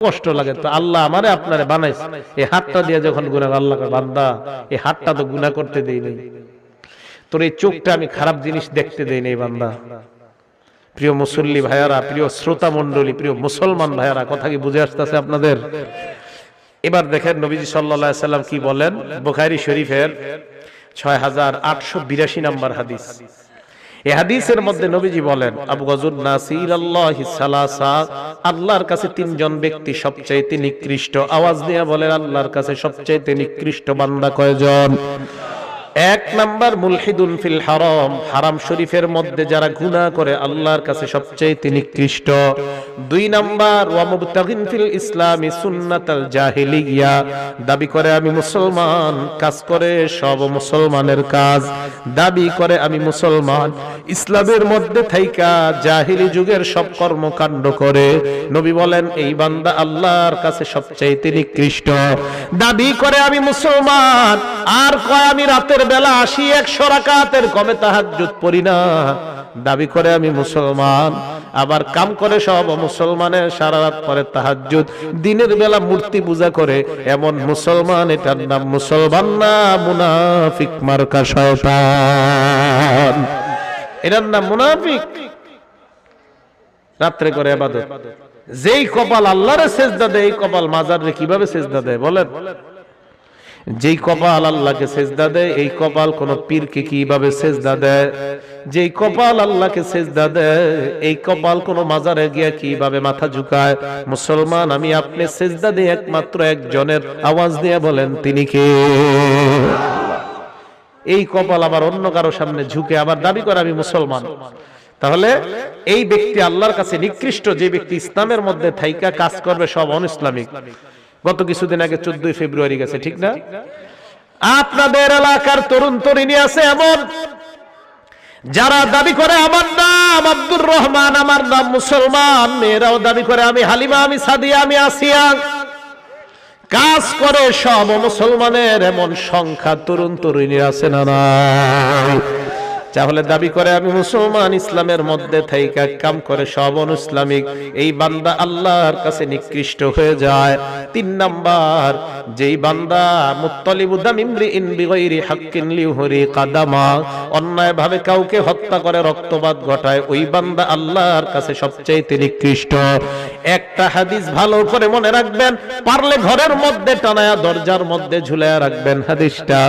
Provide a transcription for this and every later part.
কষ্ট লাগে। তো আল্লাহ আমারে আপনারে বানাইছে, এই হাতটা দিয়ে যখন গুনাহ, আল্লাহ কয় বান্দা এই হাতটা তো গুনাহ করতে দেই নাই, তোর এই চোখটা আমি খারাপ জিনিস দেখতে দেই নাই বান্দা। প্রিয় মুসল্লি ভাইয়ারা, প্রিয় শ্রোতা মণ্ডলী, প্রিয় মুসলমান ভাইয়ারা, কথা কি বুঝে আসতেছে আপনাদের? এবার দেখেন নবীজি সাল্লাল্লাহু আলাইহি সাল্লাম কি বলেন। বুখারী শরীফের 6882 নম্বর হাদিস। এই হাদিসের মধ্যে নবীজি বলেন, আবু গজুন নাসিরাল্লাহি সালাসা, আল্লাহর কাছে তিনজন ব্যক্তি সবচাইতে নিকৃষ্ট। আওয়াজ দিয়ে বলেন, আল্লাহর কাছে সবচাইতে নিকৃষ্ট বান্দা কয়জন? এক নাম্বার মুলহিদুন ফিল হারাম, হারাম শরীফের মধ্যে যারা গুনাহ করে আল্লাহর কাছে সবচাইতে নিকৃষ্ট। দুই নাম্বার ওয়া মুবতাগিন ফিল ইসলামি সুন্নাতাল জাহিলিয়া, দাবি করে আমি মুসলমান, কাজ করে সব মুসলমানের কাজ, দাবি করে আমি মুসলমান, ইসলামের মধ্যে থাইকা জাহিলি যুগের সব কর্মকাণ্ড করে। নবী বলেন এই বান্দা আল্লাহর কাছে সবচাইতে নিকৃষ্ট। দাবি করে আমি মুসলমান, আর কয় আমি রাতের বেলা 80-100 রাকাতের কমে তাহাজ্জুদ পড়ি না, দাবি করে আমি মুসলমান, আবার কাম করে সব মুসলমানের, সারা রাত পরে তাহাজ্জুদ, দিনের বেলা মূর্তি পূজা করে, এমন মুসলমান, এটার নাম মুসলমান না, মুনাফিক মার্কা শয়তান, এটার নাম মুনাফিক। রাত্রে করে ইবাদত। যেই কপাল আল্লাহরে সেজদা দেয়, এই কপাল মাজারে কিভাবে সেজদা দেয় বলেন? যেই কপাল আল্লাহকে সেজদা দেয়, এই কপাল কোন পীরকে কিভাবে সেজদা দেয়? যেই কপাল আল্লাহকে সেজদা দেয়, এই কপাল কোন মাজারে গিয়া কিভাবে মাথা ঝুঁকায়? মুসলমান আমি আপনি সেজদা দেই একমাত্র একজনের, আওয়াজ দিয়ে বলেন তিনি কে? এই কপাল আবার অন্য কারো সামনে ঝুঁকে আবার দাবি করে আমি মুসলমান। তাহলে এই ব্যক্তি আল্লাহর কাছে নিকৃষ্ট, যে ব্যক্তি ইসলামের মধ্যে থাইকা কাজ করবে সব অনইসলামিক। গত কিছুদিন আগে 14 ফেব্রুয়ারি গেছে, ঠিক না? আপনাদের এলাকার তরুণ তরুণী আছে এমন, যারা দাবি করে আমার নাম আব্দুর রহমান, আমার নাম মুসলমান, মেয়েরাও দাবি করে আমি হালিমা, আমি সাদিয়া, আমি আসিয়া, কাজ করে সব মুসলমানের, এমন সংখ্যা তরুণ তরুণী আছে না নাই? তাহলে দাবি করে আমি মুসলমান, ইসলামের মধ্যে থাইকা কাম করে সব অনইসলামিক, এই বান্দা আল্লাহর কাছে নিকৃষ্ট হয়ে যায়। 3 নাম্বার, যেই বান্দা মুত্তালিবু দাম ইমরিইন বিগাইরি হাক্কিন লিউহরি কাদামা, অন্যায় ভাবে কাউকে হত্যা করে রক্তপাত ঘটায়, ওই বান্দা আল্লাহর কাছে সবচেয়ে নিকৃষ্ট। একটা হাদিস ভালো করে মনে রাখবেন, পারলে ঘরের মধ্যে টানায়া দরজার মধ্যে ঝুলায়া রাখবেন হাদিসটা।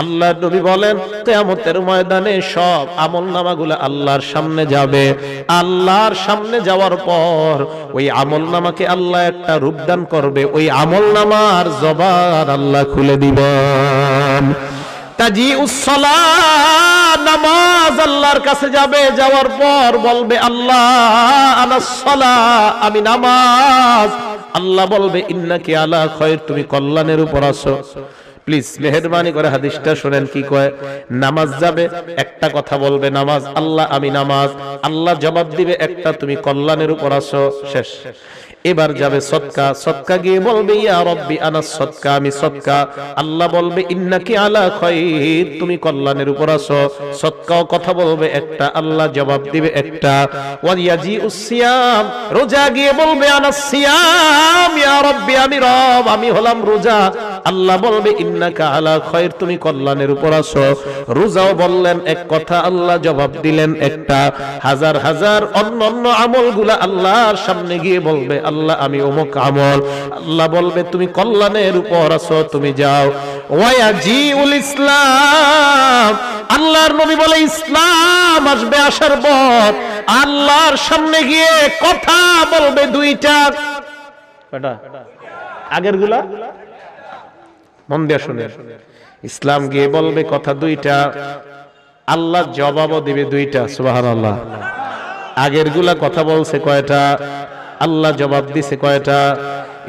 আল্লাহর নবী বলেন কিয়ামতের ময়দানে সব আমলনামাগুলো আল্লাহর সামনে যাবে। আল্লাহর সামনে যাওয়ার পর ওই আমলনামাকে আল্লাহ একটা রূপ দান করবে, ওই আমলনামার জবান আল্লাহ খুলে দিবেন। তাজিউস সালাহ, নামাজ আল্লাহর কাছে যাবে, যাওয়ার পর বলবে আল্লাহ আনাস সালাহ, আমি নামাজ। আল্লাহ বলবে ইন্নাকি আলা খায়র, তুমি কল্যাণের উপর আছো। প্লিজ মেহেরবানি করে হাদিসটা শুনেন কি কয়। নামাজ যাবে, একটা কথা বলবে নামাজ, আল্লাহ আমি নামাজ। আল্লাহ জবাব দিবে একটা, তুমি কল্যাণের উপর আছো, শেষ। এবার যাবে সদকা, সদকা গিয়ে বলবে ইয়া রব্বি আনা সদকা, আমি সদকা। আল্লাহ বলবে ইন্নাকি আলা খায়র, তুমি কল্যাণের উপর আছো। সদকাও কথা বলবে একটা, আল্লাহ জবাব দিবে একটা। ওয়া ইয়াজিউস সিয়াম, রোজা গিয়ে বলবে আনা সিয়াম, ইয়া রব্বি আমি রব, আমি হলাম রোজা। আল্লাহ বলবে ইন্নাকা আলা খায়র, তুমি কল্যাণের উপর আছো। রোজাও বললেন এক কথা, আল্লাহ জবাব দিলেন একটা। হাজার হাজার অন্যান্য আমলগুলা আল্লাহর সামনে গিয়ে বলবে আল্লাহ আমি অমুক আমল। আল্লাহ বলবে তুমি কল্যাণের উপর আছো, তুমি যাও। ওয়াজিউল ইসলাম, আল্লাহর নবী বলে ইসলাম আসবে, আসার পর আল্লাহর সামনে গিয়ে কথা বলবে দুইটা। কয়টা? আগের গুলা মন দিয়ে শুনে। ইসলাম গিয়ে বলবে কথা দুইটা, আল্লাহ জবাবও দিবে দুইটা। সুবহানাল্লাহ। আগের গুলা কথা বলছে কয়টা, আল্লাহ জবাব দিছে কয়টা?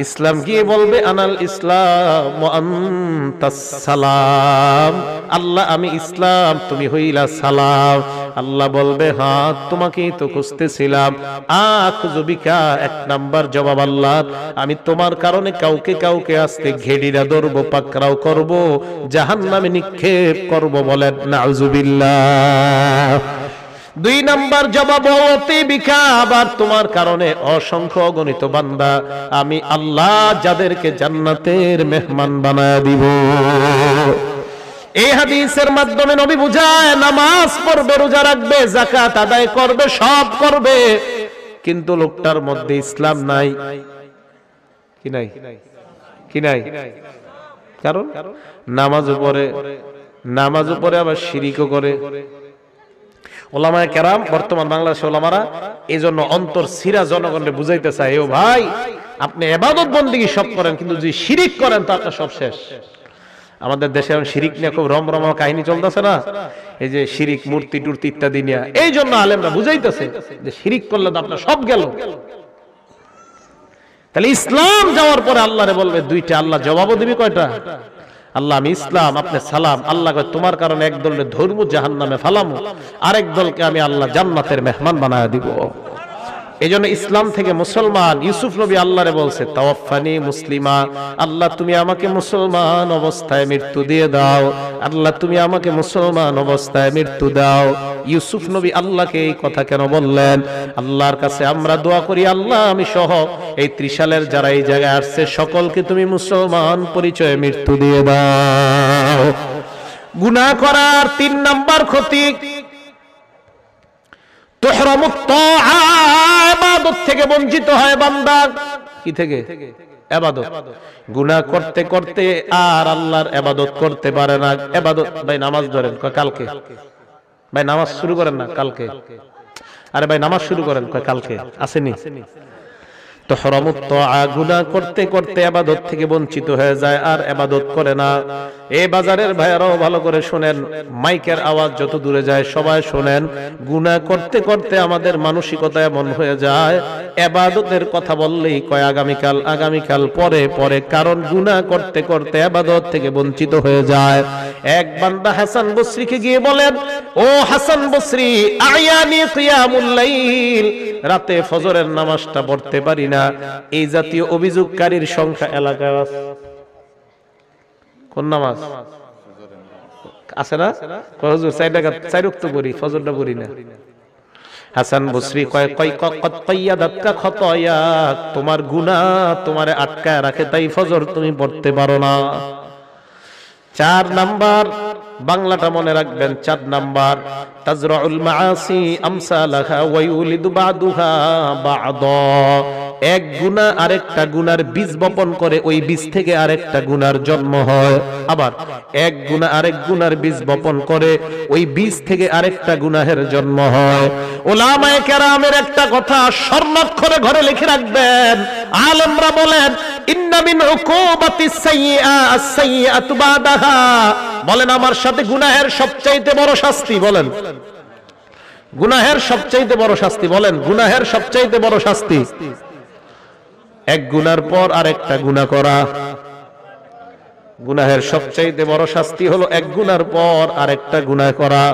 ইসলাম গিয়ে বলবে আনাল ইসলাম ওয়া আনতাস সালাম, আল্লাহ আমি ইসলাম, তুমি হইলা সালাম। আল্লাহ বলবে হ্যাঁ তোমাকেই তো খুঁজতেছিলাম। আখযুবিকা, এক নাম্বার জবাব আল্লাহ, আমি তোমার কারণে কাউকে কাউকে আজকে ঘেডিরা ধরবো, পাকড়াও করব, জাহান্নামে নিক্ষেপ করব। বলেন নাউজুবিল্লাহ। দুই নাম্বার জবাব অতি বিকা, আবার তোমার কারণে অসংখ্য অগণিত বান্দা আমি আল্লাহ যাদেরকে জান্নাতের মেহমান বানায় দিব। এই হাদিসের মাধ্যমে নবী বুঝায় নামাজ পড়বে, রোজা রাখবে, যাকাত আদায় করবে, সব করবে, কিন্তু লোকটার মধ্যে ইসলাম নাই। কি নাই? কি নাই? কারণ নামাজও পড়ে আবার শিরিকও করে। ওলামায়ে কেরাম, বর্তমান বাংলাদেশের ওলামারা এই জন্য অন্তর সিরা জনগণকে বুঝাইতে চায়, ও ভাই আপনি ইবাদত বন্দেগী সব করেন, কিন্তু যদি শিরিক করেন তো আপনার সব শেষ। আমাদের দেশে এখন শিরিক নিয়ে খুব রমরমা কাহিনী চলতেছে না, এই যে শিরিক, মূর্তি টুর্তি ইত্যাদি নিয়ে। এই জন্য আলেমরা বুঝাইতেছে যে শিরিক করলে তো আপনার সব গেল। তাহলে ইসলাম যাওয়ার পরে আল্লাহরে বলবে দুইটা, আল্লাহ জবাবও দিবি কয়টা? আল্লাহ আমি ইসলাম, আপনি সালাম। আল্লাহ কয় তোমার কারণে এক দলের ধর্ম জাহান্নামে ফালামু, আরেক দলকে আমি আল্লাহ জান্নাতের মেহমান বানায় দিব। এই জন্য ইসলাম থেকে মুসলমান ইউসুফ নবী আল্লাহরে বলছে তাওয়াফানি মুসলিমা, আল্লাহ তুমি আমাকে মুসলমান অবস্থায় মৃত্যু দিয়ে দাও, আল্লাহ তুমি আমাকে মুসলমান অবস্থায় মৃত্যু দাও। ইউসুফ নবী আল্লাহকে এই কথা কেন বললেন? আল্লাহর কাছে আমরা দোয়া করি, আল্লাহ আমি সহ এই ত্রিশালের যারা এই জায়গায় আসছে সকলকে তুমি মুসলমান পরিচয়ে মৃত্যু দিয়ে দাও। গুনাহ করার 3 নাম্বার ক্ষতি, তুহরামুত তাআ, ইবাদত থেকে বঞ্চিত হয় বান্দা। কি থেকে? ইবাদত। গুনাহ করতে করতে আর আল্লাহর ইবাদত করতে পারে না। ইবাদত, ভাই নামাজ ধরেন, কয় কালকে। ভাই নামাজ শুরু করেন না, কালকে। আরে ভাই নামাজ শুরু করেন, কয় কালকে। আসেনি? তুহরামুত তাআ, গুনাহ করতে করতে ইবাদত থেকে বঞ্চিত হয়ে যায় আর ইবাদত করে না। এই বাজারের ভাইয়ারাও ভালো করে শুনেন, মাইকের আওয়াজ যত দূরে যায় সবাই শুনেন। গুনাহ করতে করতে আমাদের মানসিকতা এমন হয়ে যায়, ইবাদতের কথা বললেই কয় আগামীকাল, আগামীকাল, পরে পরে, কারণ গুনাহ করতে করতে ইবাদত থেকে বঞ্চিত হয়ে যায়। এক বান্দা হাসান বসরিকে গিয়ে বলেন, ও হাসান বসরি, আয়ানি কিয়ামুল লাইল, রাতে ফজরের নামাজটা পড়তে পারি না। এই জাতীয় অভিযোগকারীর সংখ্যা এলাকায় আছে। কোন নামাজ আছে না? হুজুর 4 রাকাত 4 ওয়াক্ত পড়ি, ফজরটা পড়ি না। হাসান বসরি কয় কত কাইয়াদাতকা খতায়া, তোমার গুনাহ তোমারে আটকায় রাখে, তাই ফজর তুমি পড়তে পারো না। 4 নাম্বার, বাংলাটা মনে রাখবেন, 4 নাম্বার, তাজরাউল মাআসি আমসালাহা ওয়া ইউলিদু বাদুহা বাদা। এক গুনাহ আরেকটা গুনার বীজ বপন করে, ওই বীজ থেকে আরেকটা গুনার জন্ম হয়। আবার এক গুনাহ আরেক গুনার বীজ বপন করে, ওই বীজ থেকে আরেকটা গুনাহের জন্ম হয়। উলামায়ে কেরামের একটা কথা স্বর্ণাক্ষরে ঘরে লিখে রাখবেন, আলেমরা বলেন ইন্না মিন উকুবাতিস সাইয়্যা আস-সাইয়্যাতু বাদাহা, বলেন আমার সাথে গুনাহের সবচাইতে বড় শাস্তি, বলেন গুনাহের সবচাইতে বড় শাস্তি, বলেন গুনাহের সবচাইতে বড় শাস্তি এক গুনার পর আরেকটা গুনাহ করা। গুনাহের সবচাইতে বড় শাস্তি হলো এক গুনার পর আরেকটা গুনাহ করা।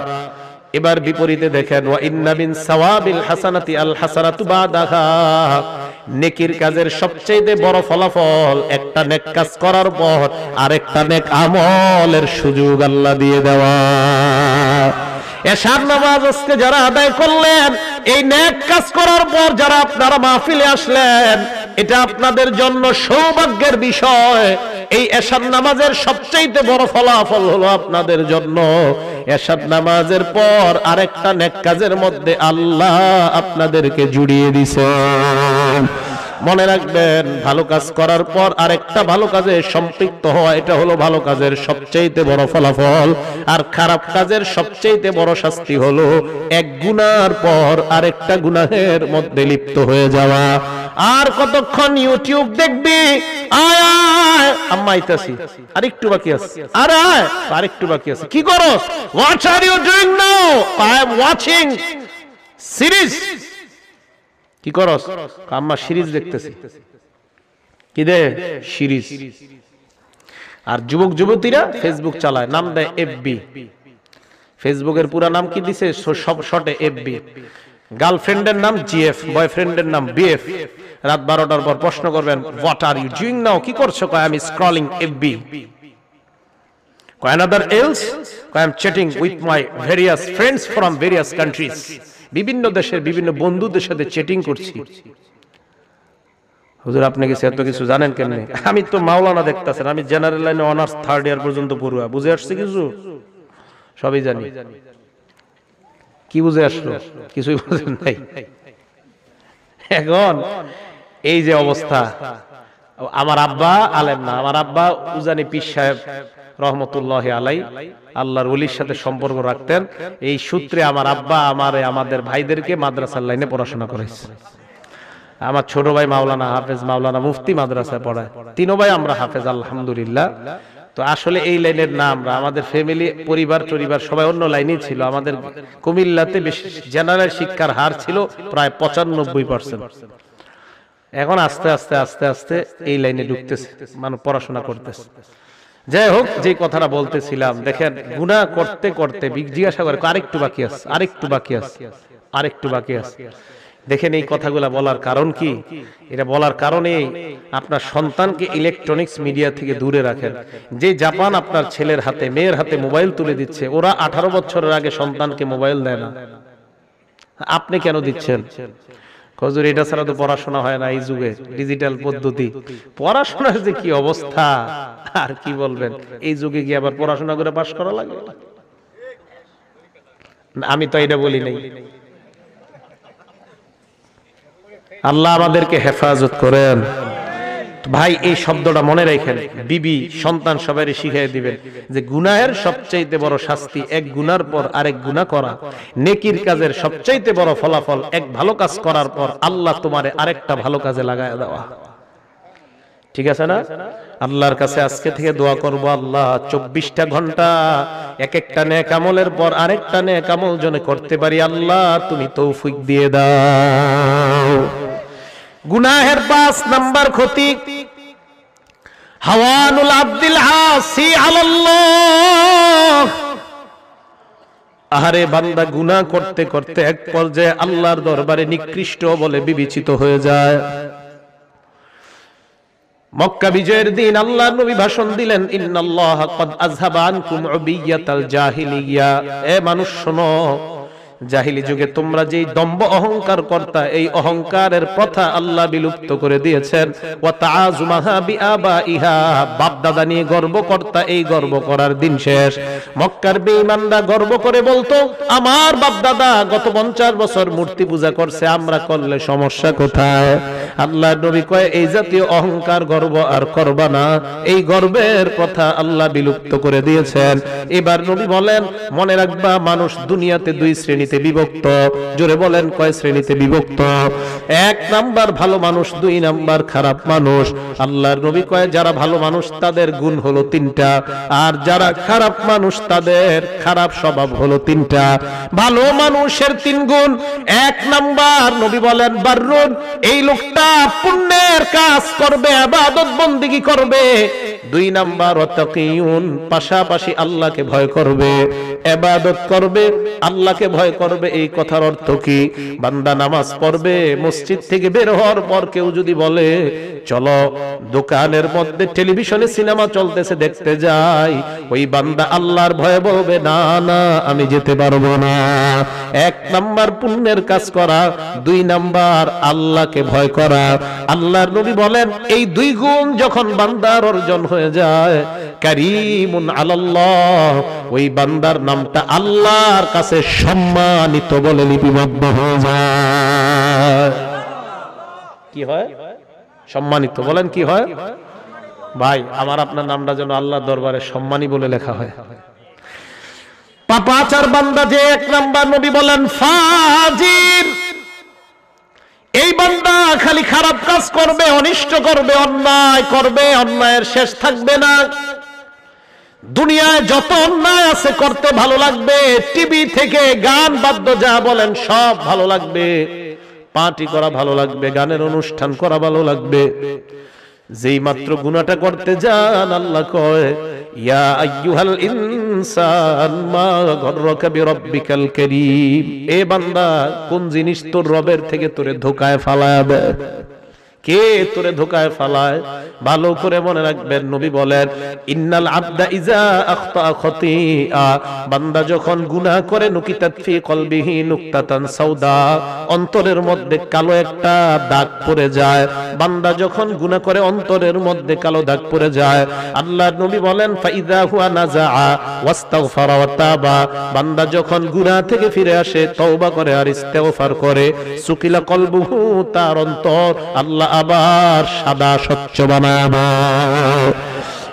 এবার বিপরীতে দেখেন, ওয়া ইন্না মিন সাওয়াবিল হাসানাতি আল হাসানাতু বাদাহা, নেকির কাজের সবচেয়ে বড় ফলাফল একটা নেক কাজ করার পর আরেকটা নেক আমলের সুযোগ আল্লাহ দিয়ে দেওয়া। এশার নামাজ আজকে যারা আদায় করলেন, এই নেক কাজ করার পর যারা আপনারা মাহফিলে আসলেন, এটা আপনাদের জন্য সৌভাগ্যের বিষয়। এই এশার নামাজের সবচেয়ে বড় ফলাফল হলো আপনাদের জন্য এশার নামাজের পর আরেকটা নেক কাজের মধ্যে আল্লাহ আপনাদেরকে জুড়িয়ে দিয়েছেন। মনে রাখবেন, ভালো কাজ করার পর আরেকটা ভালো কাজে সম্পৃক্ত হওয়া, এটা হলো ভালো কাজের সবচেয়ে বড় ফলাফল। আর খারাপ কাজের সবচেয়ে বড় শাস্তি হলো এক গুনার পর আরেকটা গুনাহের মধ্যে লিপ্ত হয়ে যাওয়া। আর কতক্ষণ ইউটিউব দেখবি? আয় আয় আম্মা আইতাছি, আরেকটু বাকি আছে, আরে আয় আরেকটু বাকি আছে। কি করস? What are you doing now? I am watching series. কি করস? আম্মা সিরিজ দেখতেছি। কি দে? সিরিজ। আর যুবক যুবতীরা ফেসবুক চালায়, নাম দেয় এফবি। ফেসবুকের পুরা নাম কি দিছে? সব শর্টে এফবি। গার্লফ্রেন্ডের নাম জিএফ, বয়ফ্রেন্ডের নাম বিএফ। রাত 12টার পর প্রশ্ন করবেন, what are you doing now? কি করছো? কয় আমি scrolling FB. another else I am chatting with my various friends from various countries, বিভিন্ন দেশের বিভিন্ন বন্ধুদের সাথে চ্যাটিং করছি। হুজুর আপনি কি এত কিছু জানেন কেমনে? আমি তো মাওলানা দেখতাছেন, আমি জেনারেল লাইনে অনার্স 3rd ইয়ার পর্যন্ত পড়ুয়া, বুঝে আসছে কিছু? সবই জানি। কি বুঝে আসলো? কিছুই বুঝেন নাই। এখন এই যে অবস্থা, আমার আব্বা আলেম না, আমার আব্বা উজানি পীর সাহেব রহমতুল্লাহি আলাই আল্লাহর ওলির সাথে সম্পর্ক রাখতেন। এই সূত্রে আমার আব্বা আমাদের ভাইদেরকে মাদ্রাসার লাইনে পড়াশোনা করেছে। আমার ছোট ভাই মাওলানা হাফেজ, মাওলানা মুফতি মাদ্রাসায় পড়ায়, তিনো ভাই আমরা হাফেজ আলহামদুলিল্লাহ। তো আসলে এই লাইনের না, আমরা আমাদের ফ্যামিলি পরিবার সবাই অন্য লাইনেই ছিল। আমাদের কুমিল্লাতে বেশি জেনারেল শিক্ষার হার ছিল প্রায় 95%। এখন আস্তে আস্তে আস্তে আস্তে এই লাইনে ঢুকতেছে, মানুষ পড়াশোনা করতেছে। যাই হোক, যে কথাটা বলতেছিলাম, দেখেন গুনাহ করতে করতে জিজ্ঞাসা করে আরেকটু বাকি আছে, আরেকটু বাকি আছে, আরেকটু বাকি আছে। দেখেন এই কথাগুলা বলার কারণ কি? এটা বলার কারণে আপনার সন্তানকে ইলেকট্রনিক্স মিডিয়া থেকে দূরে রাখেন। যে জাপান আপনার ছেলের হাতে মেয়ের হাতে মোবাইল তুলে দিচ্ছে, ওরা 18 বছরের আগে সন্তানকে মোবাইল দেয় না, আপনি কেন দিচ্ছেন? হুজুর এটা ছাড়া তো পড়াশোনা হয় না, এই যুগে ডিজিটাল পদ্ধতি, পড়াশোনার যে কি অবস্থা আর কি বলবেন। এই যুগে কি আবার পড়াশোনা করে পাশ করা লাগে? আমি তো এটা বলি নাই। আল্লাহ আমাদেরকে হেফাজত করেন। ভাই এই শব্দটা মনে রাখেন, বিবি সন্তান সবাই শিখিয়ে দিবেন যে গুনাহের সবচাইতে বড় শাস্তি এক গুনার পর আরেক গুনাহ করা, নেকির কাজের সবচাইতে বড় ফলাফল এক ভালো কাজ করার পর আল্লাহ তোমারে আরেকটা ভালো কাজে লাগায় দেওয়া। ঠিক আছে না? আল্লাহর কাছে আজকে থেকে দোয়া করব, আল্লাহ 24টা ঘন্টা এক একটা নেক আমলের পর আরেকটা নেক আমল যেন করতে পারি, আল্লাহ তুমি তৌফিক দিয়ে দাও। গুনাহের 5 নাম্বার ক্ষতি হাওয়ানুল আব্দিল আসি আলাল্লাহ। আহারে বান্দা গুনাহ করতে করতে এক পর্যায়ে আল্লাহর দরবারে নিকৃষ্ট বলে বিবেচিত হয়ে যায়। মক্কা বিজয়ের দিন আল্লাহর নবী ভাষণ দিলেন, ইন্নাল্লাহা ক্বাদ আযহাবা আনকুম উবিয়াতাল জাহিলিয়া। এ মানুষ শোনো, জাহিলি যুগে তোমরা যেই দম্ভ অহংকার করতা, এই অহংকারের প্রথা আল্লাহ বিলুপ্ত করে দিয়েছেন। ওয়া তাআযুমাহা বিআবাইহা, বাপ দাদা নিয়ে গর্ব করতা, এই গর্ব করার দিন শেষ। মক্কার বেঈমানরা গর্ব করে বলতো, আমার বাপ দাদা গত 50 বছর মূর্তি পূজা করছে, আমরা করলে সমস্যা কোথায়? আল্লাহর নবী কয়, এই জাতীয় অহংকার গর্ব আর করবা না, এই গর্বের কথা আল্লাহ বিলুপ্ত করে দিয়েছেন। এবার নবী বলেন, মনে রাখবা মানুষ দুনিয়াতে 2 শ্রেণীতে বিভক্ত। জোরে বলেন, কয় শ্রেণীতে বিভক্ত? 1 নাম্বার ভালো মানুষ, 2 নাম্বার খারাপ মানুষ। আল্লাহর নবী কয়, যারা ভালো মানুষ তাদের গুণ হলো 3টা, আর যারা খারাপ মানুষ তাদের খারাপ স্বভাব হলো 3টা। ভালো মানুষের 3 গুণ। 1 নাম্বার নবী বলেন বাররুন, এই লোকটা পুণ্যের কাজ করবে, ইবাদত বন্দেগী করবে। 2 নাম্বার ওয়াতাকিউন, পাশাপাশি আল্লাহকে ভয় করবে, ইবাদত করবে, আল্লাহকে ভয় করবে। এই কথার অর্থ কি? বান্দা নামাজ পড়বে, মসজিদ থেকে বের হওয়ার পর কেউ যদি বলে চলো দোকানের মধ্যে টেলিভিশনে সিনেমা চলতেছে দেখতে যাই, ওই বান্দা আল্লাহর ভয়ে বলবে না না আমি যেতে পারবো না। 1 নাম্বার পুণ্যের কাজ করা, 2 নাম্বার আল্লাহকে ভয় করা। আল্লাহর নবী বলেন, এই 2 গুণ যখন বান্দার অর্জন হয়ে যায়, কারীমুন আলাল্লাহ, ওই বান্দার নামটা আল্লাহর কাছে সম্মানিত বলে লিপিবদ্ধ হয়ে যায়। কি হয়? সম্মানিত। বলেন কি হয়? ভাই আমার আপনার নামটা যেন আল্লাহর দরবারে সম্মানী বলে লেখা হয়। পাপাচার বান্দা যে 1 নাম্বার নবী বলেন ফাজির, এই বান্দা খালি খারাপ কাজ করবে, অনিষ্ট করবে, অন্যায় করবে, অন্যায়ের শেষ থাকবে না। দুনিয়ায় যত অন্যায় আছে করতে ভালো লাগবে, টিভি থেকে গান বাদ্য যা বলেন সব ভালো লাগবে, পার্টি করা ভালো লাগবে, গানের অনুষ্ঠান করা ভালো লাগবে। যেই মাত্র গুনাহটা করতে যান আল্লাহ কয়, ইয়া আইয়ুহাল ইনসান মা গররাকা বিরাব্বিকাল কারীম, এ বান্দা কোন জিনিস তোর রবের থেকে তোরে ধোঁকায় ফালায়া দেয়? কে তোরে ধোকায় ফালায়? ভালো করে মনে রাখবেন, নবী বলেন ইন্নাল আবদা ইজা আখতা খতিআ, বান্দা যখন গুনাহ করে নুকিতাত ফি কলবিহি নুকতাতান সাউদা, অন্তরের মধ্যে কালো একটা দাগ পড়ে যায়। বান্দা যখন গুনাহ করে অন্তরের মধ্যে কালো দাগ পড়ে যায়, আল্লাহর নবী বলেন ফাইদা হুয়া নাযাআ ওয়াস্তাগফারা ওয়া তাবা, বান্দা যখন গুনাহ থেকে ফিরে আসে, তওবা করে আর ইস্তেগফার করে, সুকিলা কলবুহু, তার অন্তর আল্লাহ আবার সাদা স্বচ্ছ বানাবে।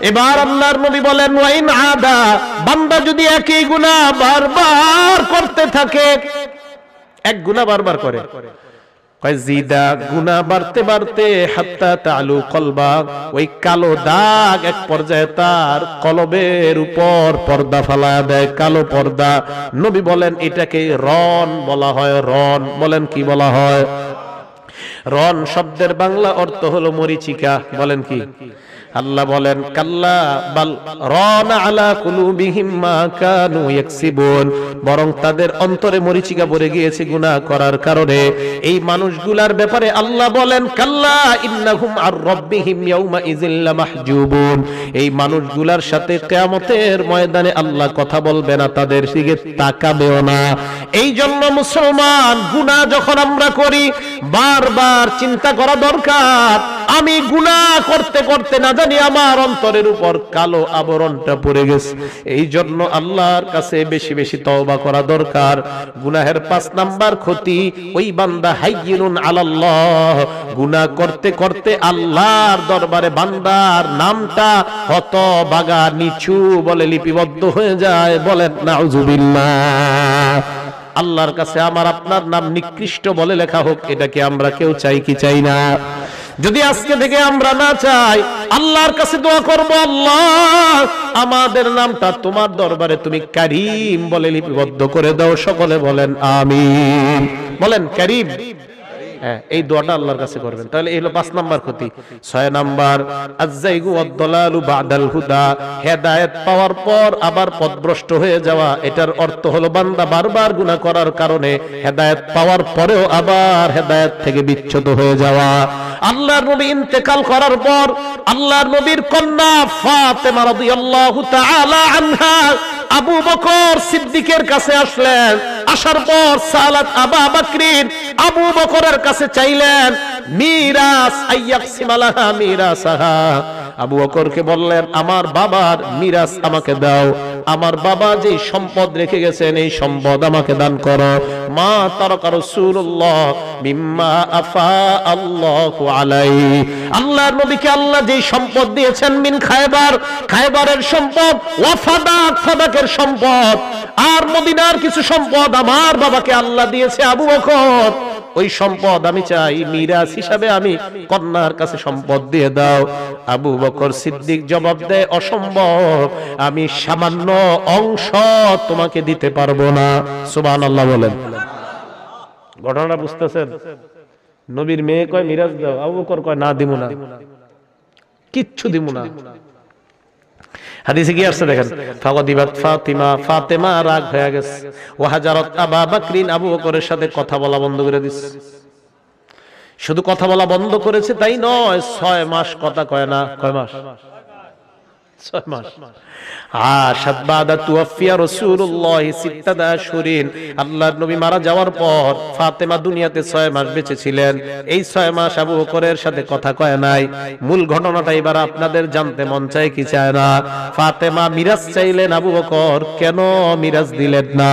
এবার আল্লাহর নবী বলেন ওয়াইন আদা, বান্দা যদি একই গুনাহ বারবার করতে থাকে, এক গুনাহ বারবার করে, জিদা গুনাহ বাড়তে বাড়তে হাত্তা তালু কলবা, ওই কালো দাগ এক পর্যায়ে তার কলবের উপর পর্দা ফালায়া দেয়, কালো পর্দা। নবী বলেন এটাকে রন বলা হয়। রন বলেন কি বলা হয়? রন শব্দের বাংলা অর্থ হলো মরিচিকা। বলেন কি? আল্লাহ বলেন কাল্লা বাল রানা আলা কুলুবিহিম মা কানু ইয়াকসিবুন, বরং তাদের অন্তরে মরিচিকা পড়ে গিয়েছে গুনাহ করার কারণে। এই মানুষগুলার ব্যাপারে আল্লাহ বলেন কাল্লা ইন্নাহুম আর রাব্বিহিম ইয়াউমা ইযিল লামাহজুবুন, এই মানুষগুলার সাথে কিয়ামতের ময়দানে আল্লাহ কথা বলবে না, তাদের দিকে তাকাবেও না। এই জন্য মুসলমান, গুনাহ যখন আমরা করি বারবার চিন্তা করা দরকার, আমি গুনাহ করতে করতে না জানি আমার অন্তরের উপর কালো আবরণটা পড়ে গেছে। এই জন্য আল্লাহর কাছে বেশি বেশি তওবা করা দরকার। গুনাহের 5 নাম্বার ক্ষতি, ওই বান্দা হাইয়িনুন আলাল্লাহ, গুনাহ করতে করতে আল্লাহর দরবারে বান্দার নামটা হতবাগা নিচু বলে লিপিবদ্ধ হয়ে যায়। বলেন নাউজুবিল্লাহ। আল্লাহর কাছে আমার আপনার নাম নিকৃষ্ট বলে লেখা হোক, এটা কি আমরা কেউ চাই কি চাই না? যদি আজকে থেকে আমরা না চাই, আল্লাহর কাছে দোয়া করব, আল্লাহ আমাদের নামটা তোমার দরবারে তুমি কারীম বলে লিপিবদ্ধ করে দাও। সকলে বলেন আমিন। বলেন কারীম। এই দোয়াটা আল্লাহর কাছে করবেন। তাহলে এই হলো 5 নাম্বার ক্ষতি। 6 নাম্বার আয-যায়গু ওয়াদ-দালালু বা'দাল হুদা, হেদায়েত পাওয়ার পর আবার পথভ্রষ্ট হয়ে যাওয়া। এটার অর্থ হলো বান্দা বারবার গুনাহ করার কারণে হেদায়েত পাওয়ার পরেও আবার হেদায়েত থেকে বিচ্যুত হয়ে যাওয়া। আল্লাহর নবী ইন্তেকাল করার পর আল্লাহর নবীর কন্যা ফাতেমা রাদিয়াল্লাহু তাআলা আনহা আবু বকর সিদ্দিকের কাছে আসলেন। আসার পর সালাত আবা বকরিন আবু বকরের কাছে চাইলেন মিরাস, আইয়াকসিমালাহা মিরাসাহা। আবু বকরকে বললেন আমার বাবার মিরাস আমাকে দাও, আমার বাবা যে সম্পদ রেখে গেছেন এই সম্পদ আমাকে দান করো। মা তারাকা রাসূলুল্লাহ মিম্মা আফা আল্লাহু আলাইহি, আল্লাহর নবীকে আল্লাহ যে সম্পদ দিয়েছেন মিন খায়বার, খায়বারের সম্পদ, ওয়া ফাদাক, ফাদাকের সম্পদ, আর মদিনার কিছু সম্পদ আমার বাবাকে আল্লাহ দিয়েছে আবু বকর। ওই সম্পদ আমি চাই মিরাস হিসাবে আমি কন্যার কাছে সম্পদ দিয়ে দাও। আবু বকর সিদ্দিক জবাব দেয় অসম্ভব, আমি সামান্য অংশ তোমাকে দিতে পারবো না। সুবহানাল্লাহ বলেন। ঘটনাটা বুঝতেছেন? নবীর মেয়ে কয় মিরাস দাও, আবু বকর কয় না দিমু না, কিচ্ছু দিমু না। হাদিসে কি আসছে দেখেন, ফাগদিবাত ফাতিমা, ফাতেমা রাগ হয়ে গেছে। ওয়া হাজারাত আবা বকরিন, আবু বকরের সাথে কথা বলা বন্ধ করে দিয়েছে। শুধু কথা বলা বন্ধ করেছে তাই নয়, 6 মাস কথা কয় না। কয় মাস? 6 মাস। আল্লাহর নবী মারা যাওয়ার পর ফাতেমা দুনিয়াতে 6 মাস বেঁচে ছিলেন। এই 6 মাস আবু বকরের সাথে কথা কয় নাই। মূল ঘটনাটা এবার আপনাদের জানতে মন চায় কি চায় না? ফাতেমা মিরাজ চাইলেন, আবু বকর কেন মিরাজ দিলেন না?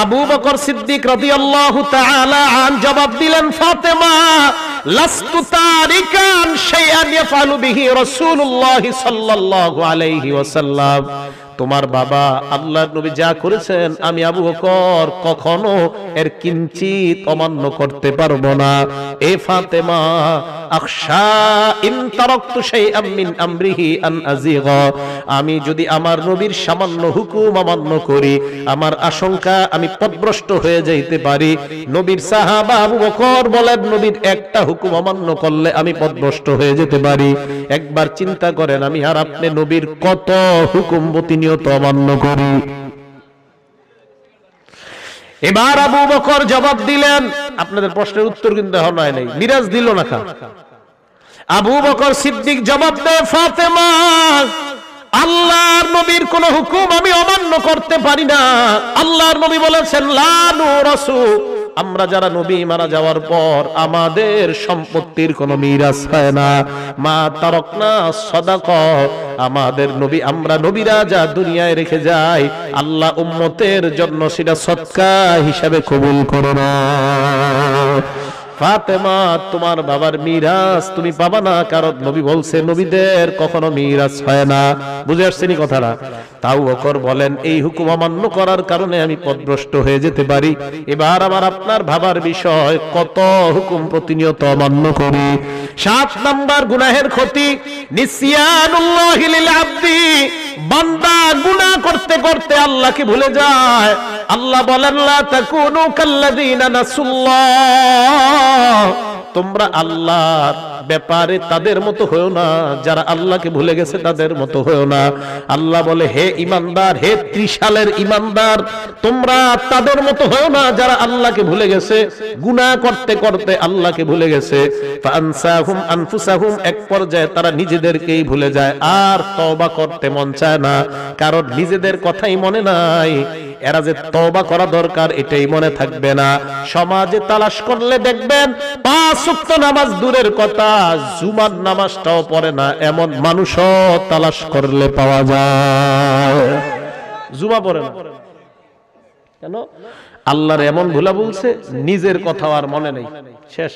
আবু বকর সিদ্দিক রাদিয়াল্লাহু তাআলা আন জবাব দিলেন, ফাতেমা লাস্তু তারিকান শাইআন ইয়াফআলু বিহি রাসূলুল্লাহ সাল্লাল্লাহু আলাইহি ওয়াসাল্লাম, তোমার বাবা আল্লাহর নবী যা করেছেন আমি আবু বকর কখনো এর কিঞ্চিত অমান্য করতে পারবো না। এ ফাতেমা, আখশা ইন তারাকতু শাইআম মিন আমরিহি আন আজিগা, আমি যদি আমার নবীর সামান্য হুকুম অমান্য করি আমার আশঙ্কা আমি পথভ্রষ্ট হয়ে যাইতে পারি। নবীর সাহাবা আবু বকর বলেন নবীর একটা হুকুম অমান্য করলে আমি পথভ্রষ্ট হয়ে যেতে পারি। একবার চিন্তা করেন আমি আর আপনি নবীর কত হুকুম প্রতিনিয়ত অমান্য করি। এবার আবু বকর জবাব দিলেন, আপনাদের প্রশ্নের উত্তর কিন্তু হয় নাই, মিরাজ দিল না খা। আবু বকর সিদ্দিক জবাব দেয়, ফাতেমা, আল্লাহর নবীর কোন হুকুম আমি অমান্য করতে পারি না। আল্লাহর নবী বলেছেন, লা নুরাসু, আমরা যারা নবী মারা যাওয়ার পর আমাদের সম্পত্তির কোনো মিরাস হয় না। মা তারাকনা সাদাকা, আমাদের নবী, আমরা নবীরা যা দুনিয়ায় রেখে যাই আল্লাহ উম্মতের জন্য সেটা সদকা হিসাবে কবুল করে না। ফাতেমা, তোমার বাবার মিরাস তুমি পাবা না, কারণ নবী বলছে নবীদের কখনো মিরাস হয় না। বুঝে আসছেনি কথাটা? তাও বকর বলেন, এই হুকুম অমান্য করার কারণে আমি পথভ্রষ্ট হয়ে যেতে পারি। এবার আমার আপনার ভাবার বিষয়, কত হুকুম প্রতিনিয়ত অমান্য করি। 7 নাম্বার গুনাহের ক্ষতি, নিসিয়ানুল্লাহি লিল আবদি, বান্দা গুনাহ করতে করতে আল্লাহকে ভুলে যায়। আল্লাহ বলেন, লা তাকুনু কাল্লাযিনা নাসুল্লাহ, তোমরা আল্লাহর ব্যাপারে তাদের মতো হয়েও না যারা আল্লাহকে ভুলে গেছে, তাদের মতো হয়েও না। আল্লাহ বলে, হে ঈমানদার, হে ত্রিশালের ঈমানদার, তোমরা তাদের মতো হয়েও না যারা আল্লাহকে ভুলে গেছে, গুনাহ করতে করতে আল্লাহকে ভুলে গেছে। ফাআনসাহুম আনফুসাহুম, এক পর্যায়ে তারা নিজেদেরকেই ভুলে যায়, আর তওবা করতে মন চায় না, কারণ নিজেদের কথাই মনে নাই। এরা যে তওবা করা দরকার এটাই মনে থাকবে না। সমাজে তালাশ করলে দেখবেন 5 ওয়াক্ত নামাজ দূরের কথা, জুমার নামাজটাও পড়ে না এমন মানুষও তালাশ করলে পাওয়া যায়। জুমা পড়ে না কেন? আল্লাহর এমন ভুলা বলছে, নিজের কথাও আর মনে নেই, শেষ।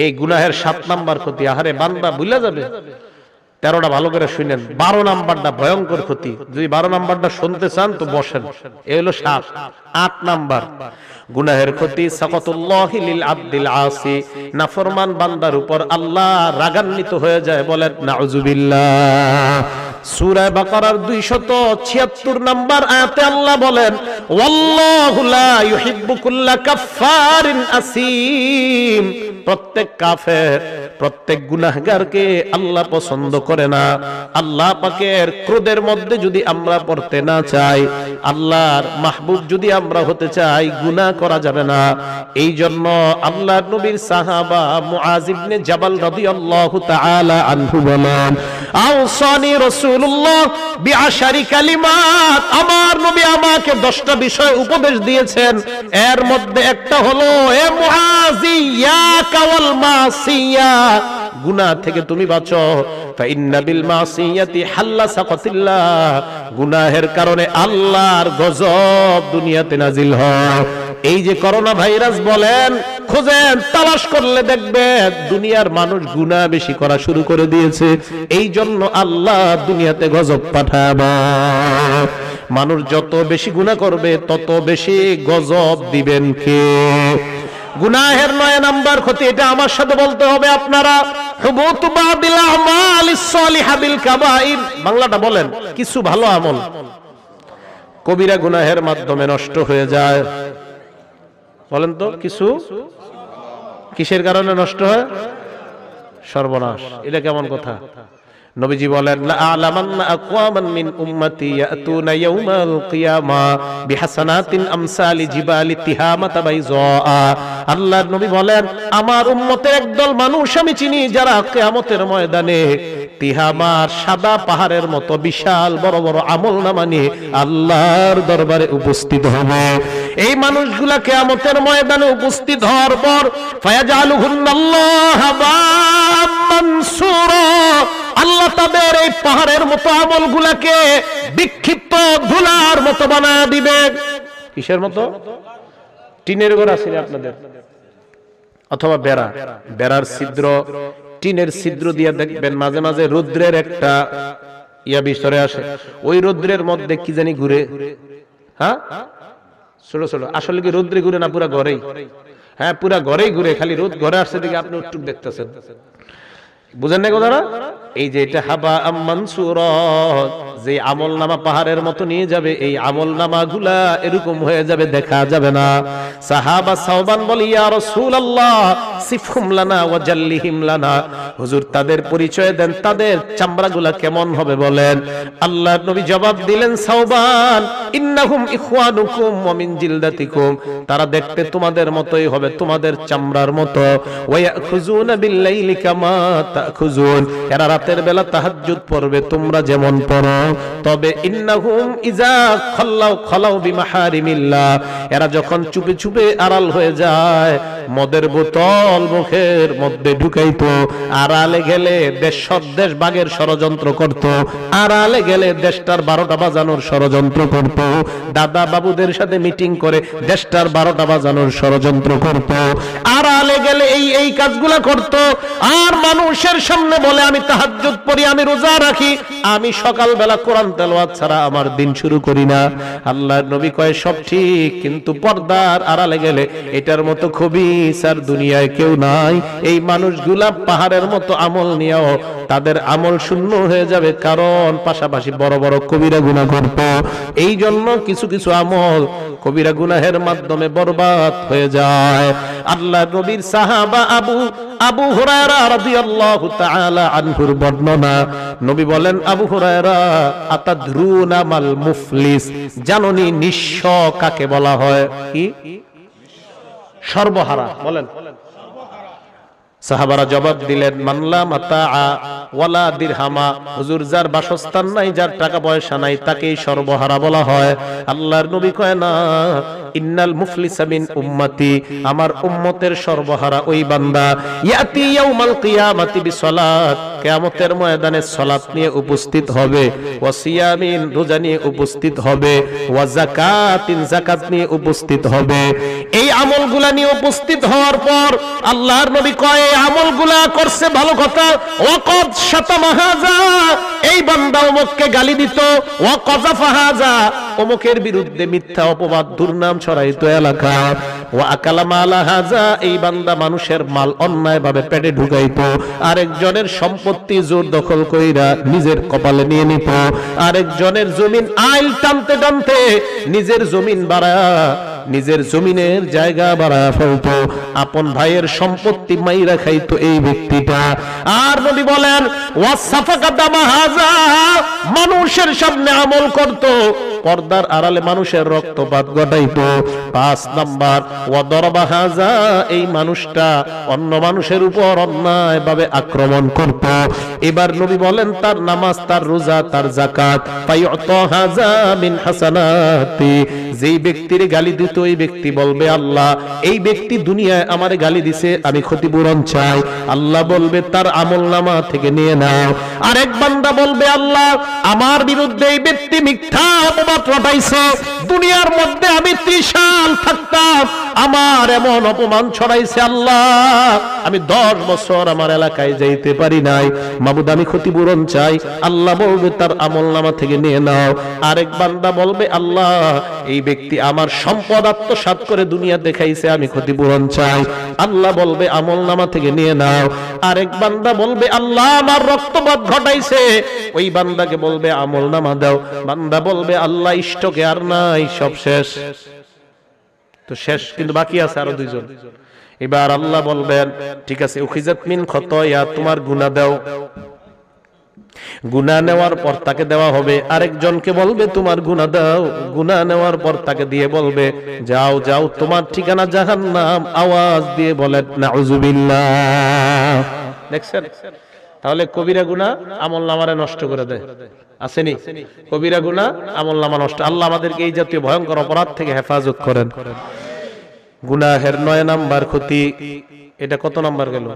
এই গুনাহের 7 নাম্বার ক্ষতি। আহারে বান্দা ভুলে যাবে। 13টা ভালো করে শুনেন। 12 নাম্বারটা ভয়ঙ্কর ক্ষতি। যদি 12 নাম্বারটা শুনতে চান তো বসেন। এই হলো 7। 8 নাম্বার গুনাহের ক্ষতি, সাকাতুল্লাহি লিল আবদিল আসি, নাফরমান বান্দার উপর আল্লাহ রাগান্বিত হয়ে যায়। বলেন নাউযুবিল্লাহ। সূরা বাকারার 276 নাম্বার আয়াতে আল্লাহ বলেন, ওয়াল্লাহু লা ইউহিব্বু কুল্লা কাফফারিন আসিম, প্রত্যেক কাফের, প্রত্যেক গুনাহগারকে আল্লাহ পছন্দ করে না। আল্লাহ পাকের ক্রোধের মধ্যে যদি আমরা পড়তে না চাই, আল্লাহর মাহবুব যদি আমরা হতে চাই, গুনাহ করা যাবে না। এই জন্য আল্লাহর নবীর সাহাবা মুআজ ইবনে জাবাল রাদিয়াল্লাহু তাআলা আনহু বলেন, আওসানি রাসূলুল্লাহ বিআশারি কালিমাত, আমার নবী আমাকে 10টা বিষয় উপদেশ দিয়েছেন। এর মধ্যে একটা হলো, এ মুআজি, ইয়াকা ওয়াল মাসিয়া, গুনাহ থেকে তুমি বাঁচো। ফাইন্না বিল মাসিয়াতি হাল্লা সাকাতিল্লাহ, গুনাহের কারণে আল্লাহর গজব দুনিয়াতে নাজিল হয়। এই যে করোনা ভাইরাস বলেন, খোঁজেন, তালাশ করলে দেখবেন দুনিয়ার মানুষ গুনাহ বেশি করা শুরু করে দিয়েছে। এই জন্য আল্লাহ দুনিয়াতে গজব পাঠাবে। মানুষ যত বেশি গুনাহ করবে তত বেশি গজব দিবেন কে? গুনাহের 9 নাম্বার ক্ষতি, এটা আমার সাথে বলতে হবে আপনারা, হুবুতু বাদিল আমালিস সালিহা বিল কাবাইর। বাংলাটা বলেন, কিছু ভালো আমল কবিরা গুনাহের মাধ্যমে নষ্ট হয়ে যায়। বলেন তো, কিছু কিসের কারণে নষ্ট হয়? সর্বনাশ। এটা কেমন কথা? নবীজি বলেন, লা আ'লামান্না আকওয়ামান মিন উম্মতি ইয়াতুনা ইয়াউমাল কিয়ামা বিহাসানাতিন আমসালি জিবালি তিহামাতা বাইযা। আল্লাহর নবী বলেন, আমার উম্মতের একদল মানুষ আমি চিনি যারা কিয়ামতের ময়দানে তিহামার সাদা পাহাড়ের মতো বিশাল বড় বড় আমলনামা নিয়ে আল্লাহর দরবারে উপস্থিত হবে। এই মানুষগুলা কিয়ামতের ময়দানে উপস্থিত হওয়ার পর ফায়াজালুহুন্নাল্লাহু মানসুরা, আল্লাহ তাদের এই পাহাড়ের মতো আমলগুলাকে বিক্ষিপ্ত ধুলার মতো বানায় দিবে। কিসের মতো? টিনের ঘর আছে আপনাদের, অথবা বেড়া, বেড়ার ছিদ্র, টিনের ছিদ্র দিয়ে দেখবেন মাঝে মাঝে রৌদ্রের একটা ইয়া ভিতরে আসে। ওই রৌদ্রের মধ্যে কি জানি ঘুরে, হ্যাঁ, ছোট ছোট। আসলে কি রৌদ্রে ঘুরে না পুরা ঘরেই? হ্যাঁ, পুরা ঘরেই ঘুরে, খালি রোদ ঘরে আসছে দিকে আপনি একটু দেখতেছেন। বুঝেন না কথাটা? এই যে এটা হাবা মানসুরা, যে আমলনামা পাহাড়ের মতো নিয়ে যাবে, এই আমলনামা গুলা এরকম হয়ে যাবে, দেখা যাবে না। সাহাবা সাওবান বলি, ইয়া রাসূলুল্লাহ সিফহুম লানা ওয়া জাল্লিহিম লানা, হুজুর তাদের পরিচয় দেন, তাদের চামড়াগুলা কেমন হবে বলেন। আল্লাহর নবী জবাব দিলেন, সাওবান ইন্নাহুম ইখওয়ানুকুম ওয়া মিন জিলদাতিকুম, তারা দেখতে তোমাদের মতোই হবে, তোমাদের চামড়ার মতো। ওয়া ইয়াখুযুনা বিল-লাইলি কামা তাখুযুন, এরা রাতের বেলা তাহাজ্জুদ পড়বে তোমরা যেমন পড়ো। তবে ইন্নাহুম ইজা খালাউ বিমাহারিমিল্লাহ, এরা যখন চুপে চুপে আড়াল হয়ে যায়, মদের বোতল মুখের মধ্যে ঢুকাইতো, আড়ালে গেলে দেশ বাগের ষড়যন্ত্র করত, আড়ালে গেলে দেশটার 12টা বাজানোর ষড়যন্ত্র করত, দাদা বাবুদের সাথে মিটিং করে দেশটার 12টা বাজানোর ষড়যন্ত্র করত, আড়ালে গেলে এই কাজগুলা করত। আর মানুষের সামনে বলে আমি তাহাজ্জুদ পড়ি, আমি রোজা রাখি, আমি সকালবেলা কোরআন তেলাওয়াত ছাড়া আমার দিন শুরু করি না। আল্লাহর নবী কয় সব ঠিক, কিন্তু পর্দার আড়ালে গেলে এটার মতো খবিস আর দুনিয়ায় কেউ নাই। এই মানুষগুলা পাহাড়ের মতো আমল নিয়েও তাদের আমল শূন্য হয়ে যাবে, কারণ পাশাপাশি বড় বড় কবিরা গুনাহ করত। এই জন্য কিছু কিছু আমল কবিরা গুনাহের মাধ্যমে বরবাদ হয়ে যায়। আল্লাহর নবীর সাহাবা আবু হুরায়রা রাদিয়াল্লাহু তাআলা আনহুর বর্ণনা, নবী বলেন, আবু হুরায়রা আতাদরুনা মাল মুফলিস, জানোনি নিঃস্ব কাকে বলা হয়? কি? সর্বহারা। বলেন। সাহাবারা জবাব দিলেন, মানলা মাতা ওয়ালা দিরহামা, হুজুর যার বাসস্থান নাই, যার টাকা পয়সা নাই, তাকেই সর্বহারা বলা হয়। আল্লাহর নবী কয় না, ইন্নাল মুফলিসা মিন উম্মতি, আমার উম্মতের সর্বহারা ওই বান্দা, ইয়াতি ইয়াউমাল কিয়ামাতি বিসসালাত, কিয়ামতের ময়দানে সালাত নিয়ে উপস্থিত হবে, ওয়া সিয়ামিন, রোজা নিয়ে উপস্থিত হবে, ওয়া যাকাতিন, যাকাত নিয়ে উপস্থিত হবে। এই আমলগুলা নিয়ে উপস্থিত হওয়ার পর আল্লাহর নবী কয়, এই আমলগুলা করছে ভালো কথা, ওয়াকাদ শাতামা হাযা, এই বান্দা ওমককে গালি দিত, ওয়া কাযাফা হাযা, ওমকের বিরুদ্ধে মিথ্যা অপবাদ দুর্নাম ছড়াইতো এলাকা, ওয়া আকালা মালা হাযা, এই বান্দা মানুষের মাল অন্যায়ভাবে পেটে ঢুকাইতো, আরেকজনের সম্পত্তি জোর দখল কইরা নিজের কপালে নিয়ে নিত, আরেকজনের জমিন আইল টানতে টানতে নিজের জমিন বাড়ায়া, নিজের জমিনের জায়গা বাড়ায়া ফেলতো, আপন ভাইয়ের সম্পত্তি মাইরা খাইতো এই ব্যক্তিটা। আর নবী বলেন, ওয়া সাফাকা দামা হাযা, মানুষের সামনে আমল করত, পর্দার আড়ালে মানুষের রক্তপাত ঘটাইতো। 5 নাম্বার, ওয়া দরবা হাযা, এই মানুষটা অন্য মানুষের উপর অন্যায়ভাবে আক্রমণ করত। এবার নবী বলেন, তার নামাজ, তার রোজা, তার যাকাত, ফায়ুতা হাযা মিন হাসানাতি, যেই ব্যক্তির গালি দিত ওই ব্যক্তি বলবে, আল্লাহ এই ব্যক্তি দুনিয়ায় আমারে গালি দিছে, আমি ক্ষতিপূরণ চাই। আল্লাহ বলবে, তার আমলনামা থেকে নিয়ে নাও। আরেক বান্দা বলবে, আল্লাহ আমার বিরুদ্ধে এই ব্যক্তি মিথ্যা অপবাদ রটাইছে, দুনিয়ার মধ্যে আমি 30 সাল থাকতাম, আমার এমন অপমান ছড়াইছে, আল্লাহ আমি 10 বছর আমার এলাকায় যাইতে পারি নাই, মাবুদ আমি ক্ষতিপূরণ চাই। আল্লাহ বলবে, তার আমলনামা থেকে নিয়ে নাও। আরেক বান্দা বলবে, আল্লাহ এই ব্যক্তি আমার সম্পদ আত্মসাৎ করে দুনিয়া দেখাইছে, আমি ক্ষতিপূরণ চাই। আল্লাহ বলবে, আমলনামা থেকে নিয়ে নাও। আরেক বান্দা বলবে, আল্লাহ আমার রক্তপাত ঘটাইছে, ওই বান্দাকে বলবে, আমলনামা দাও। বান্দা বলবে, আল্লাহ ইষ্টকে আর নাই, সব শেষ। তো শেষ, কিন্তু বাকি আছে আরো 2 জন। এবার আল্লাহ বলবেন, ঠিক আছে, উখিজাত মিন খতায়া, তোমার গুনাহ দাও। গুনাহ নেওয়ার পর তাকে দেওয়া হবে। আরেকজনকে বলবে, তোমার গুনাহ দাও। গুনাহ নেওয়ার পর তাকে দিয়ে বলবে, যাও যাও, তোমার ঠিকানা জাহান্নাম। আওয়াজ দিয়ে বলেন, নাউযুবিল্লাহ। দেখছেন? তাহলে কবিরা গুনাহ আমলনামারে নষ্ট করে দেয়, আসেনি? কবিরা গুনাহ আমলনামা নষ্ট। আল্লাহ আমাদেরকে এই জাতীয় ভয়ঙ্কর অপরাধ থেকে হেফাজত করেন। গুনাহের 9 নাম্বার ক্ষতি, এটা কত নাম্বার গেল?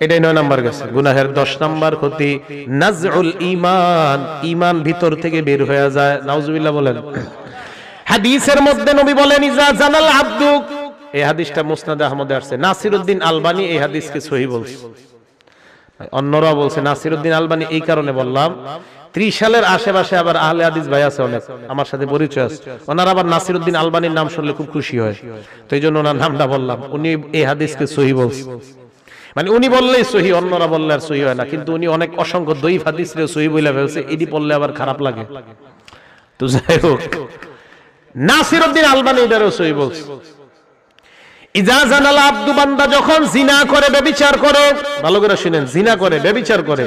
এটাই 9 নাম্বার গেছে। গুনাহের 10 নাম্বার ক্ষতি, নাজউল ঈমান, ঈমান ভিতর থেকে বের হয়ে যায়। নাউজুবিল্লাহ বলেন। হাদিসের মধ্যে নবী বলেন, ইজা জানাল আব্দু, এই হাদিসটা মুসনাদে আহমদে আসছে। নাসিরউদ্দিন আলবানী এই হাদিসকে সহিহ বলছে, অন্যরা বলছে নাসিরউদ্দিন আলবানী। এই কারণে বললাম, 30 সালের আশেপাশে আবার আহলে হাদিস ভাই আছে অনেক, আমার সাথে পরিচয় আছে, ওনারা আবার নাসিরউদ্দিন আলবানীর নাম শুনলে খুব খুশি হয়, তো এই জন্য ওনার নামটা বললাম। উনি এই হাদিসকে সহিহ বলছে। মানে উনি বললেই সহি, অন্যরা বললে আর সহি হয় না, কিন্তু উনি অনেক অসংখ্য দঈফ হাদিস রে সহি বলে ফেলছে, এটি পড়লে আবার খারাপ লাগে। তো যাই হোক, নাসিরউদ্দিন আলবানী এটারও সহি বলছে, ইজা জানাল আব্দু, বান্দা যখন জিনা করে, ব্যভিচার করে, ভালো করে শুনেন, জিনা করে, ব্যভিচার করে,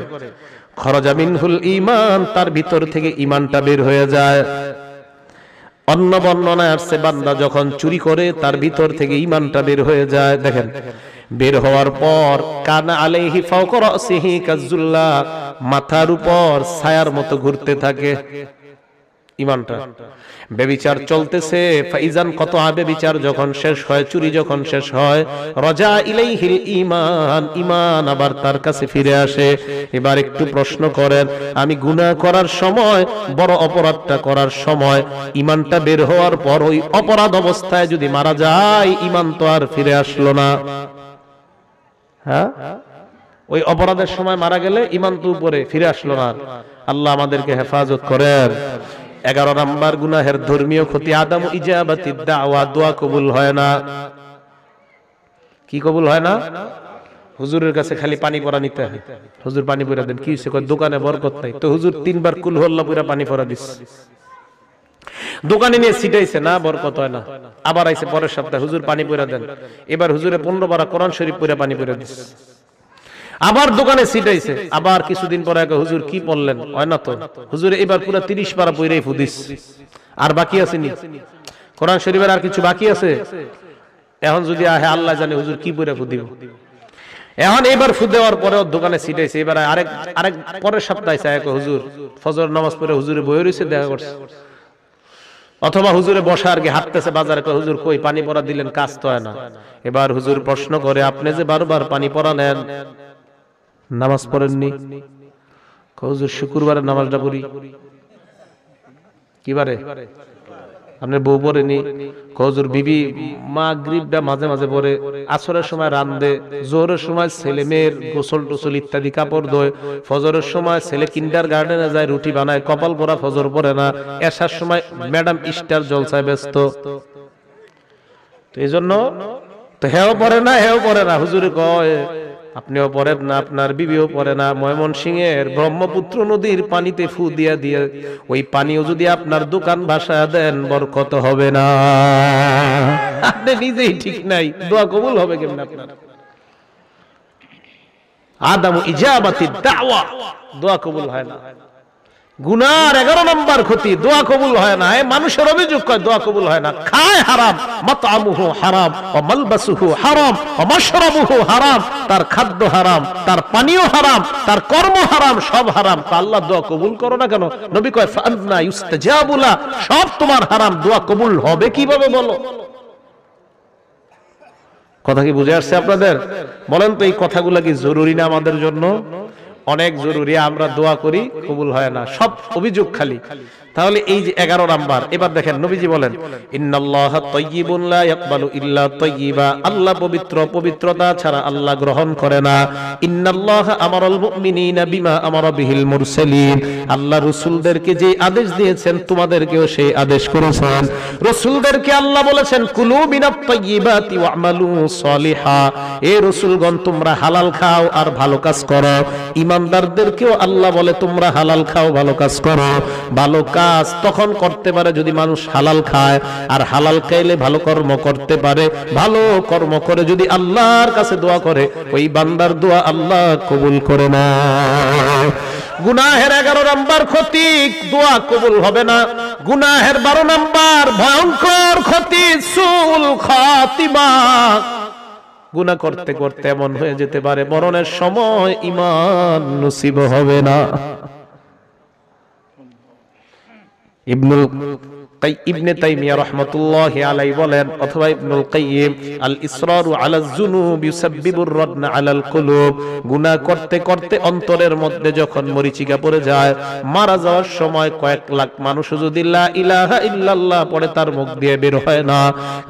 খরজা মিনহুল ঈমান, তার ভিতর থেকে ঈমানটা বের হয়ে যায়। অন্য বর্ণনায় আসছে বান্দা যখন চুরি করে তার ভিতর থেকে ঈমানটা বের হয়ে যায়। দেখেন, বের হওয়ার পর কানা আলাইহি ফাওকা রাসিহি কাজুল্লাহ, মাথার উপর ছায়ার মতো ঘুরতে থাকে ঈমানটা। ব্যভিচার চলতেছে, ফাইজান কত ব্যভিচার যখন শেষ হয়, চুরি যখন শেষ হয়, রাজা ইলাইহিল ঈমান, ঈমান আবার তার কাছে ফিরে আসে। এবার একটু প্রশ্ন করেন, আমি গুনাহ করার সময়, বড় অপরাধটা করার সময় ঈমানটা বের হওয়ার পর ওই অপরাধ অবস্থায় যদি মারা যায়, ঈমান তো আর ফিরে আসলো না। হ্যাঁ, ওই অপরাধের সময় মারা গেলে ঈমান তো উপরে ফিরে আসলো না। আল্লাহ আমাদেরকে হেফাজত করেন। 11 নাম্বার গুনাহের ধর্মীয় ক্ষতি, আদামু ইজাবাতিদ দাওয়া, দোয়া কবুল হয় না। কি কবুল হয় না? হুজুরের কাছে খালি পানি পড়া নিতে হয়, হুজুর পানি পড়া দেন, কি হইছে? কয় দোকানে বরকত নাই। তো হুজুর 3 বার কুল হল্লা পুরা পানি পড়া দিস, দোকানে নিয়ে ছিটাইছে, না বরকত হয় না। আবার আইছে পরের সপ্তাহে, হুজুর পানি পড়া দেন। এবার হুজুরে 15 বার কোরআন শরীফ পড়া পানি পড়া দিস। আবার দোকানে ছিটাইছে, আবার কিছুদিন পরে হুজুর কি পড়লেন? হয় না তো। হুজুরে এবার পুরো 30 পারা পড়াই ফুদিস। আর বাকি আছে নি কোরআন শরীফের? আর কিছু বাকি আছে? এখন যদি আহে আল্লাহ জানে হুজুর কি পড়া ফুদিব। এখন এবার ফু দেওয়ার পরে দোকানে ছিটাইছে, এবার আরেক পরের সপ্তাহে চায় হুজুর ফজর নামাজ পড়ে হুজুরে বয়ে রয়েছে, দেখা করছে। অথবা হুজুরে বসা আর কি হাঁটতেছে বাজারে, হুজুর কই পানি পড়া দিলেন, কাজ তো হয় না। এবার হুজুর প্রশ্ন করে, আপনি যে বারবার পানি পড়া নেন, নামাজ পড়েননি? হুজুর শুক্রবারের নামাজটা পড়ি। কিবারে? আপনার বউ পড়েনি? হুজুর বিবি মাগরিবটা মাঝে মাঝে পড়ে, আসরের সময় রান্দে, জোহরের সময় ছেলে মেয়ের গোসল টোসল ইত্যাদি কাপড় ধোয়, ফজরের সময় ছেলে কিন্ডার গার্ডেনে যায় রুটি বানায়, কপাল পরা ফজর পড়ে না, এশার সময় ম্যাডাম স্টার জলসায় ব্যস্ত। তো এই জন্য তো হেও পড়ে না, হেও পড়ে না। হুজুরে কয় আপনিও পড়েন না, আপনার বিবিও পড়ে না। ময়মনসিংহের ব্রহ্মপুত্র নদীর পানিতে ফু দিয়া দিয়ে ওই পানিও যদি আপনার দোকান ভাসায় দেন, বরকত হবে না। আপনি নিজেই ঠিক নাই, দোয়া কবুল হবে কেমনে আপনার? আদামু ইজাবাতিদ দাওয়া, দোয়া কবুল হয় না। গুনার 11 নম্বর ক্ষতি, দোয়া কবুল হয় না। মানুষের অভিযোগ কয় দোয়া কবুল হয় না, খায় হারাম, মাতআমুহু হারাম, ওয়া মালবাসুহু হারাম, ওয়া মাশরাবুহু হারাম, তার খাদ্য হারাম, তার পানীয় হারাম, তার কর্ম হারাম, সব হারাম। তো আল্লাহ দোয়া কবুল করো না কেন? নবী কয় ফাআন্না ইউস্তাজাবু লা, সব তোমার হারাম, দোয়া কবুল হবে কিভাবে বলো? কথা কি বুঝে আসছে আপনাদের? বলেন তো এই কথাগুলো কি জরুরি না আমাদের জন্য? অনেক জরুরি। আমরা দোয়া করি, কবুল হয় না, সব অভিযোগ খালি। তাহলে এই যে 11 নাম্বার। এবার দেখেন নবীজি বলেন, ইন্নাল্লাহা তাইয়্যিবুন লা ইয়াকবালু ইল্লা তাইয়্যিবা, আল্লাহ পবিত্র, পবিত্রতা ছাড়া আল্লাহ গ্রহণ করে না। ইন্নাল্লাহা আমারাল মুমিনিনা বিমা আমারা বিহিল মুরসালিন, আল্লাহ রাসূলদেরকে যে আদেশ দিয়েছেন তোমাদেরকেও সেই আদেশ করেছেন। রাসূলদেরকে আল্লাহ বলেছেন কুলু মিনাত তাইয়্যিবাতি ওয়া'মালু সলিহা, এ রাসূলগণ তোমরা হালাল খাও আর ভালো কাজ করো। ইমানদারদেরকেও আল্লাহ বলে তোমরা হালাল খাও, ভালো কাজ করো। ভালো কাজ তখন করতে পারে যদি মানুষ হালাল খায়, আর হালাল খাইলে ভালো কর্ম করতে পারে। ভালো কর্ম করে যদি আল্লাহর কাছে দোয়া করে, ওই বান্দার দোয়া আল্লাহ কবুল করে না। গুনাহের 11 নাম্বার ক্ষতি, দোয়া কবুল হবে না। গুনাহের 12 নাম্বার ভয়ঙ্কর ক্ষতি, সুল খাতিমা, গুনাহ করতে করতে এমন হয়ে যেতে পারে মরণের সময় ঈমান নসিব হবে না। ইবনে তাইমিয়া রাহমাতুল্লাহি আলাইহি বলেন, অথবা ইবনুল কাইয়্যিম, আল ইসরারু আলাজ যুনুব ইউসাব্বিবুর রাদনা আলাল কুলুব, গুনাহ করতে করতে অন্তরের মধ্যে যখন মরিচিকা পড়ে যায়, মারা যাওয়ার সময় কয়েক লাখ মানুষ যদি লা ইলাহা ইল্লাল্লাহ পড়ে, তার মুখ দিয়ে বের হয় না।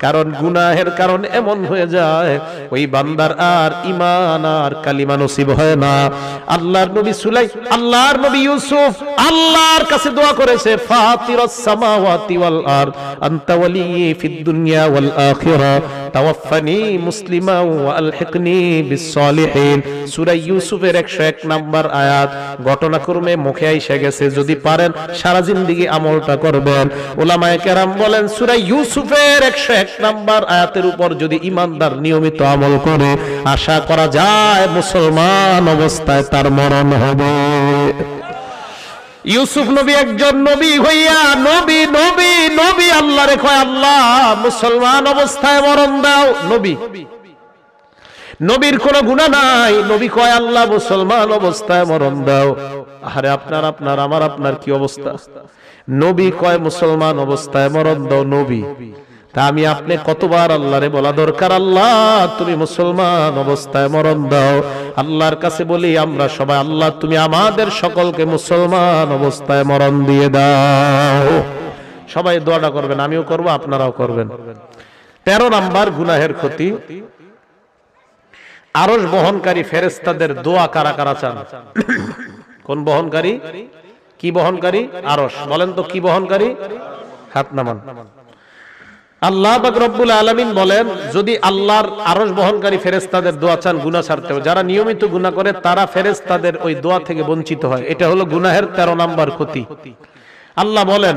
কারণ গুনাহের কারণ এমন হয়ে যায় ওই বান্দার আর ঈমান আর কালিমা নসিব হয় না। আল্লাহর নবী আল্লাহর নবী ইউসুফ আল্লাহর কাছে দোয়া করেছে, ফাতিরাস সামাওয়াতি ওয়াল আরদ আনতা ওয়ালি ফিদ দুনিয়া ওয়াল আখিরা তাওয়াফফানি মুসলিমা ওয়া আলহিকনি বিস সালিহিন। সূরা ইউসুফের 101 নম্বর আয়াত ঘটনাক্রমে মুখে এসে গেছে, যদি পারেন সারা জিন্দেগি আমলটা করবেন। উলামায়ে কেরাম বলেন সূরা ইউসুফের 101 নম্বর আয়াতের উপর যদি ঈমানদার নিয়মিত আমল করে আশা করা যায় মুসলমান অবস্থায় তার মরণ হবে। ইউসুফ নবী একজন নবী হইয়া নবী নবী নবী আল্লাহরে কয় আল্লাহ মুসলমান অবস্থায় মরণ দাও। নবী, নবীর কোনো গুনাহ নাই, নবী কয় আল্লাহ মুসলমান অবস্থায় মরণ দাও। আরে আপনার আমার আপনার কি অবস্থা? নবী কয় মুসলমান অবস্থায় মরণ দাও। নবী, তা আমি আপনি কতবার আল্লাহরে বলা দরকার, আল্লাহ তুমি মুসলমান অবস্থায় মরণ দাও। আল্লাহর কাছে বলি আমরা সবাই, আল্লাহ তুমি আমাদের সকলকে মুসলমান অবস্থায় মরণ দিয়ে দাও। সবাই দোয়াটা করবেন, আমিও করব, আপনারাও করবেন। 13 নাম্বার গুনাহের ক্ষতি, আরশ বহনকারী ফেরেশতাদের দোয়া কারা কারা চান? কোন বহনকারী? কি বহনকারী? আরশ। বলেন তো কি বহনকারী? হাত নামান। আল্লাহ পাক রব্বুল আলামিন বলেন যদি আল্লাহর আরশ বহনকারী ফেরেশতাদের দোয়া চান গুনাহ ছাড়তে হবে। যারা নিয়মিত গুনাহ করে তারা ফেরেশতাদের ওই দোয়া থেকে বঞ্চিত হয়। এটা হলো গুনাহের 13 নাম্বার ক্ষতি। আল্লাহ বলেন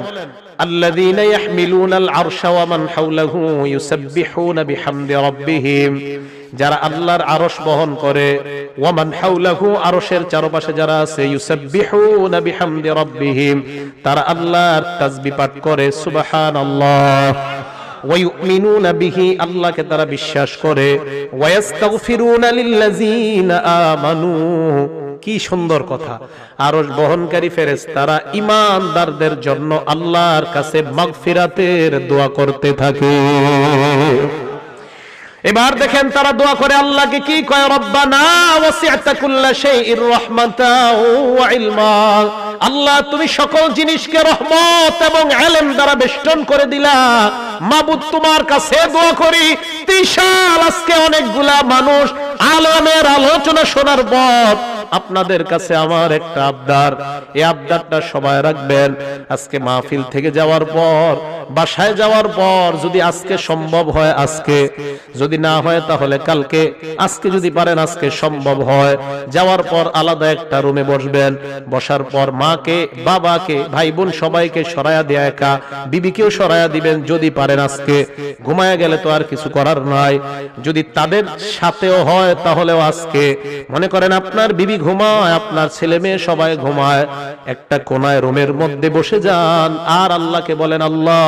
আল্লাযীনা ইয়াহমিলুনাল আরশা ওয়া মান হাওলাহু ইউসাব্বিহুনা বিহামদি রাব্বিহিম, যারা আল্লাহর আরশ বহন করে, ওয়া মান হাওলাহু আরশের চারপাশে যারা আছে, ইউসাব্বিহুনা বিহামদি রাব্বিহিম তারা আল্লাহর তাসবিহ পাঠ করে, সুবহানাল্লাহ। ওয়া ইউমিনুনা বিহি আল্লাহকে তারা বিশ্বাস করে, ওয়া ইস্তাগফিরুনা লিল্লাযীনা আমানু। কি সুন্দর কথা! আরশ বহনকারী ফেরেশতারা ঈমানদারদের জন্য আল্লাহর কাছে মাগফিরাতের দোয়া করতে থাকে। এবার দেখেন তারা দোয়া করে আল্লাহকে কি কয়, রব্বানা ওয়াসি'তা কুল্লা শাইইর রাহমাতাও ওয়া ইলমা। আল্লাহ তুমি সকল জিনিসকে রহমত এবং ইলম দ্বারা বেষ্টন করে দিলা। মাবুদ তোমার কাছে দোয়া করি, বিশাল আজকে অনেকগুলা মানুষ আলেমের আলোচনা শোনার পর আপনাদের কাছে আমার একটা আবদার, এই আবদারটা সবাই রাখবেন। আজকে মাহফিল থেকে যাওয়ার পর, বাসায় যাওয়ার পর যদি আজকে সম্ভব হয় আজকে, যদি না হয় তাহলে কালকে, আজকে যদি পারেন আজকে সম্ভব হয়, যাওয়ার পর আলাদা একটা রুমে বসবেন। বসার পর মাকে, বাবাকে, ভাই বোন সবাইকে সরায়া দেয়া, একা বিবিকেও সরায়া দিবেন যদি পারেন আজকে। ঘুমায়া গেলে তো আর কিছু করার নাই, যদি তাদের সাথেও হয় তাহলেও আজকে। মনে করেন আপনার বিবি ঘুমায়, আপনার ছেলে মেয়ে সবাই ঘুমায়, একটা কোনায় রুমের মধ্যে বসে যান আর আল্লাহকে বলেন আল্লাহ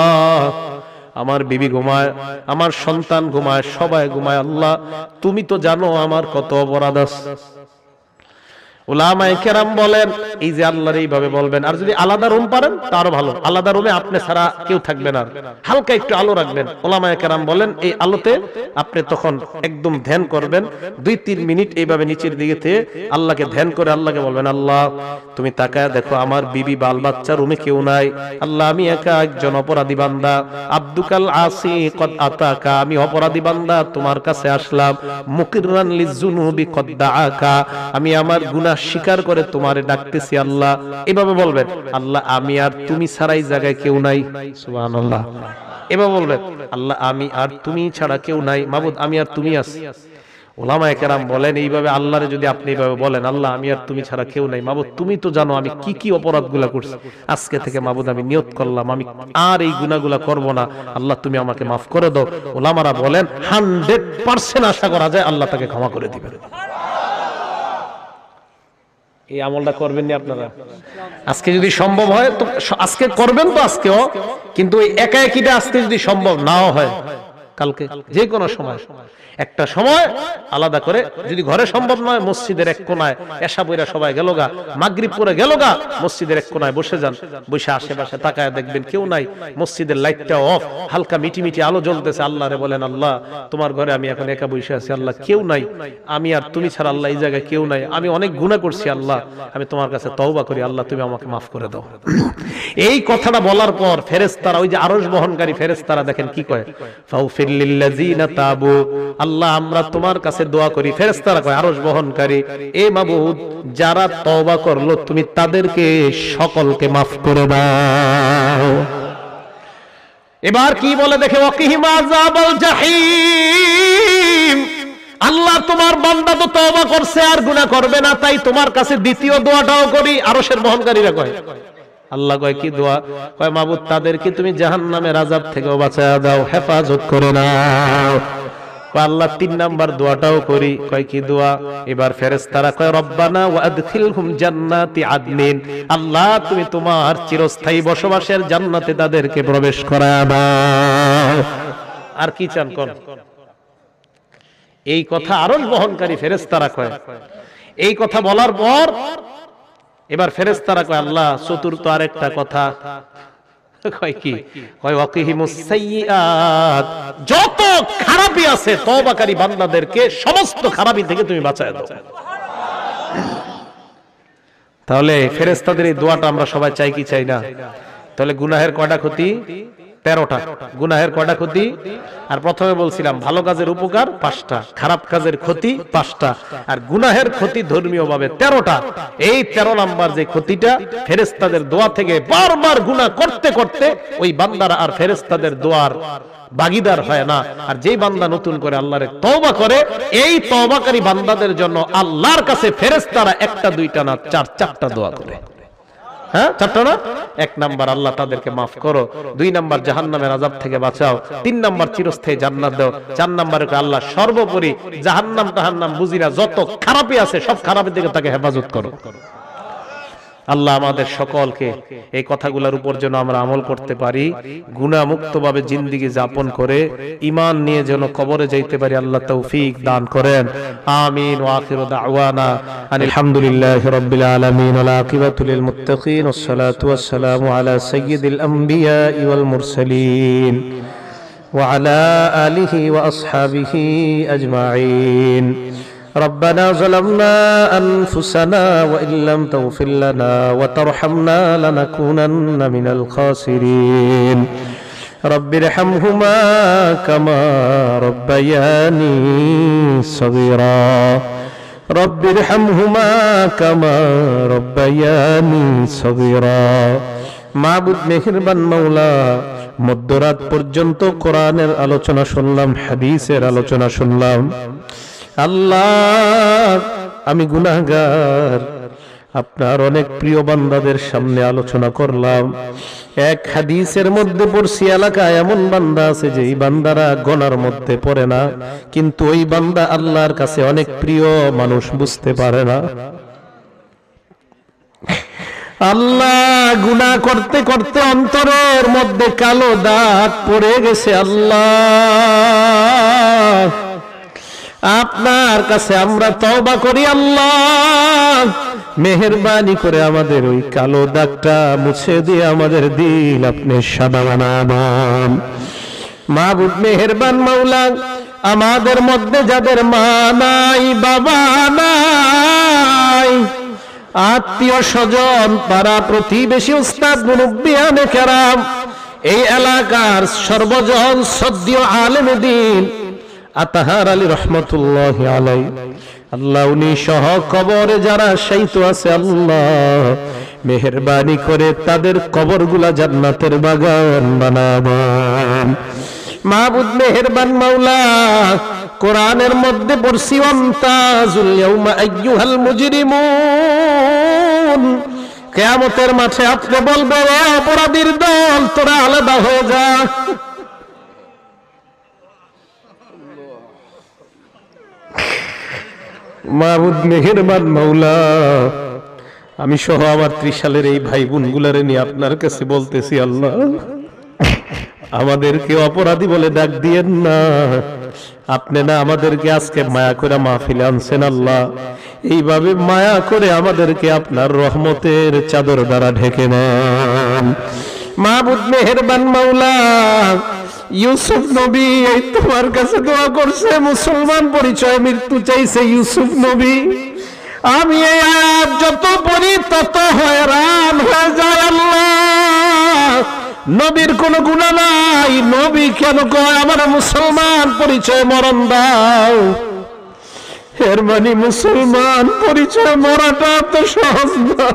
আমার বিবি ঘুমায়, আমার সন্তান ঘুমায়, সবাই ঘুমায়, আল্লাহ তুমি তো জানো আমার কত অপরাধ আছে। উলামায়ে কেরাম বলেন এই যে আল্লাহর এইভাবে বলবেন। আর যদি আলাদা রুম পারেন তার ভালো, আলাদা রুমে আপনি ছাড়া কেউ থাকবে না, হালকা একটু আলো রাখবেন। উলামায়ে কেরাম বলেন এই আলোতে আপনি তখন একদম ধ্যান করবেন, 2-3 মিনিট এইভাবে নিচের দিকে থেকে আল্লাহকে ধ্যান করে আল্লাহকে বলবেন আল্লাহ তুমি তাকায় দেখো আমার বিবি বাল বাচ্চা রুমে কেউ নাই, আল্লাহ আমি একা একজন অপরাধী বান্দা, আব্দুকাল আসি কদ আতাকা, আমি অপরাধী বান্দা তোমার কাছে আসলাম, মুকিররান লিযুনুবি কদ দাআকা, আমি আমার গুনাহ স্বীকার করে তোমারে ডাকতেছি আল্লাহ। এভাবে বলবেন আল্লাহ আমি আর তুমি ছাড়া এই জায়গায় কেউ নাই, সুবহানাল্লাহ। এভাবে বলবেন আল্লাহ আমি আর তুমি ছাড়া কেউ নাই, মাবুদ আমি আর তুমি আছি। উলামায়ে কেরাম বলেন এইভাবে আল্লাহরে যদি আপনি এইভাবে বলেন আল্লাহ আমি আর তুমি ছাড়া কেউ নাই, মাবুদ তুমি তো জানো আমি কি কি অপরাধগুলা করছি, আজকে থেকে মাবুদ আমি নিয়ত করলাম আমি আর এই গুনাহগুলা করব না, আল্লাহ তুমি আমাকে মাফ করে দাও। উলামারা বলেন 100% আশা করা যায় আল্লাহ তাকে ক্ষমা করে দিবেন। এই আমলটা করবেন না আপনারা? আজকে যদি সম্ভব হয় তো আজকে করবেন, তো আজকেও, কিন্তু এই একা একিটা আজকে যদি সম্ভব নাও হয় কালকে যে কোনো সময় একটা সময় আলাদা করে, যদি ঘরে সম্ভব নয় মসজিদের এক কোনায় এশা বইরা সবাই গেল গা, মাগরিব পরে গেল গা, মসজিদের এক কোনায় বসে যান, বসে আশেপাশে তাকায় দেখবেন কেউ নাই, মসজিদের লাইটটা অফ, হালকা মিটি মিটি আলো জ্বলতেছে, আল্লাহরে বলেন আল্লাহ তোমার ঘরে আমি এখন একা বসে আছি, আল্লাহ কেউ নাই, আমি আর তুমি ছাড়া আল্লাহ এই জায়গায় কেউ নাই, আমি অনেক গুনাহ করছি আল্লাহ, আমি তোমার কাছে তওবা করি, আল্লাহ তুমি আমাকে মাফ করে দাও। এই কথাটা বলার পর ফেরেশতারা, ওই যে আরশ বহনকারী ফেরেশতারা দেখেন কি কয়, ফাউফির লিল্লাযিনা তাবু, আল্লাহ আমরা তোমার কাছে দোয়া করি। ফেরেশতারা কয় আরশ বহনকারী এ মাবুদ যারা তওবা করলো তুমি তাদেরকে সকলকে মাফ করে দাও। এবার কি বলে দেখে, ওয়াকিহিম আযাবাল জাহিম, আল্লাহ তোমার বান্দা তো তওবা করছে আর গুনাহ করবে না, তাই তোমার কাছে দ্বিতীয় দোয়াটাও করি। আরশের বহনকারীরা কয়, আল্লাহ কয় কি দোয়া? কয় মাবুদ তাদেরকে তুমি জাহান্নামের আযাব থেকেও বাঁচায়া দাও, হেফাজত করে নাও। আল্লাহ 3 নাম্বার দোয়াটাও করি। কয় কি দোয়া? এবার ফেরেশতারা কয় রব্বানা ওয়া আদখিলহুম জান্নাতি আদনিন, আল্লাহ তুমি তোমার চিরস্থায়ী বসবাসের জান্নাতে তাদেরকে প্রবেশ করায়া দাও। আর কি চান কোন? এই কথা আরশ বহনকারী ফেরেশতারা কয়। এই কথা বলার পর এবার ফেরেশতারা কয় আল্লাহ চতুর্থ আরেকটা কথা। কয় কি? কয় ওয়াকিহিমুস সাইয়্যাত, যত খারাপি আছে তওবাকারী বান্দাদেরকে সমস্ত খারাপি থেকে তুমি বাঁচায় দাও। তাহলে ফেরেশতাদের এই দোয়াটা আমরা সবাই চাই কি চাই না? তাহলে গুনাহের কয়টা ক্ষতি? 13টা। গুনাহের কয়টা ক্ষতি? আর প্রথমে বলছিলাম ভালো কাজের উপকার 5টা, খারাপ কাজের ক্ষতি 5টা, আর গুনাহের ক্ষতি ধর্মীয় ভাবে 13টা। এই 13 নাম্বার যে ক্ষতিটা, ফেরেশতাদের দোয়া থেকে বারবার গুনাহ করতে করতে ওই বান্দারা আর ফেরেশতাদের দোয়ার ভাগীদার হয় না। আর যেই বান্দা নতুন করে আল্লাহর তওবা করে, এই তওবাকারী বান্দাদের জন্য আল্লাহর কাছে ফেরেশতারা 1টা 2টা না 4টা দোয়া করে। হ্যাঁ, 4টা না? 1 নাম্বার আল্লাহ তাদেরকে মাফ করো, 2 নাম্বার জাহান্নামের আযাব থেকে বাঁচাও, 3 নাম্বার চিরস্থায়ী জান্নাত দাও, 4 নাম্বারে আল্লাহ সর্বোপরি জাহান্নাম টাহান্নাম বুঝিনা যত খারাপি আছে সব খারাপের দিকে তাকে হেফাজত করো। আল্লাহ আমাদের সকলকে এই কথাগুলোর উপর যেন আমরা আমল করতে পারি, গুনাহ মুক্তভাবে জিন্দেগি যাপন করে ঈমান নিয়ে যেন কবরে যাইতে পারি, আল্লাহ তৌফিক দান করেন। আমিন। ওয়া আখিরু দাওয়ানা আলহামদুলিল্লাহি রাব্বিল আলামিন ওয়াল আকিবাতু লিল মুত্তাকিন ওয়াস সালাতু ওয়াস সালামু আলা সাইয়্যিদিল আমবিয়া ওয়াল মুরসালিন ওয়া আলা আলিহি ওয়া আসহাবিহি আজমাইন। ربنا ظلمنا أنفسنا وإن لم تغفر لنا وترحمنا لنكونن من الخاسرين رب ارحمهما كما ربياني صغيرا رب ارحمهما كما ربياني صغيرا মাবুদ মেহেরবান মাওলা, মধ্যরাত পর্যন্ত কোরআনের আলোচনা শুনলাম, হাদিসের আলোচনা শুনলাম। আল্লাহ আমি গুনাহগার, আপনার অনেক প্রিয় বান্দাদের সামনে আলোচনা করলাম। এক হাদিসের মধ্যে পড়ছি এলাকায় এমন বান্দা আছে যে এই বান্দারা গোনার মধ্যে পড়ে না, কিন্তু ওই বান্দা আল্লাহর কাছে অনেক প্রিয়, মানুষ বুঝতে পারে না। আল্লাহ গুনাহ করতে করতে অন্তরের মধ্যে কালো দাগ পড়ে গেছে। আল্লাহ আপনার কাছে আমরা তওবা করি, আল্লাহ মেহেরবানি করে আমাদের ওই কালো দাগটা মুছে দিয়ে আমাদের দিল আপনি সাদা বানান। মাবুদ মেহেরবান মাওলা, আমাদের মধ্যে যাদের মা নাই, বাবা নাই, আত্মীয় স্বজন, পাড়া প্রতিবেশী, উস্তাদ মুরব্বিয়ানে কেরাম, এই এলাকার সর্বজন শ্রদ্ধেয় আলেম দ্বীন আতাহার আলী রহমতুল্লাহ আলাই, আল্লাহ উনি সহ কবরে যারা শায়িত আছে, আল্লাহ মেহেরবানি করে তাদের কবরগুলা জান্নাতের বাগান বানাবেন। মাবুদ মেহেরবান মাওলা, কোরআনের মধ্যে পড়ছি ওয়ামতাজুল ইয়াউমা আইয়ুহাল মুজরিমুন, কিয়ামতের মাঠে আপনি বলবেন অপরাধীর দল তোরা আলাদা হয়ে যা। মাবুদ মেহেরবান মাওলা, আমি সহ আমার 30 সালের এই ভাই বোন গুলারে নিয়ে আপনার কাছে বলতেছি, আল্লাহ আমাদেরকে অপরাধী বলে ডাক দিয়েন না। আপনি না আমাদেরকে আজকে মায়া করে মাহফিলে আনছেন, আল্লাহ এইভাবে মায়া করে আমাদেরকে আপনার রহমতের চাদর দ্বারা ঢেকে নেন। মাবুদ মেহেরবান মাওলা, ইউসুফ নবী এই তোমার কাছে দোয়া করছে, মুসলমান পরিচয় মৃত্যু চাইছে ইউসুফ নবী। আমি এই আয়াত যত পড়ি তত হয়রান হয়ে যায়। আল্লাহ নবীর কোন গুনাহ নাই, নবী কেন কয় আমার মুসলমান পরিচয় মরণ দাও? এর মানে মুসলমান পরিচয় মরাটা তো সহজ না।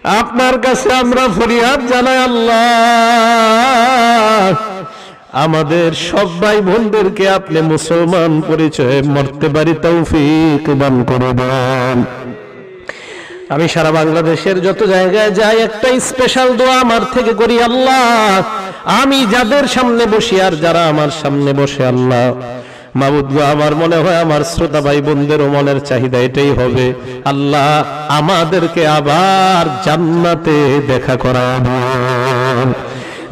আপনার কাছে আমরা ফরিয়াদ জানাই আল্লাহ, আমাদের সব ভাই বোনদেরকে আপনি মুসলমান পরিচয়ে মরতে পারি তৌফিক দান করে দেন। আমি সারা বাংলাদেশের যত জায়গায় যাই একটা স্পেশাল দোয়া আমার থেকে করি, আল্লাহ আমি যাদের সামনে বসি আর যারা আমার সামনে বসে, আল্লাহ মাবুদ গো, আমার মনে হয় আমার শ্রোতা ভাই বোনদেরও মনের চাহিদা এটাই হবে, আল্লাহ আমাদেরকে আবার জান্নাতে দেখা করাবেন।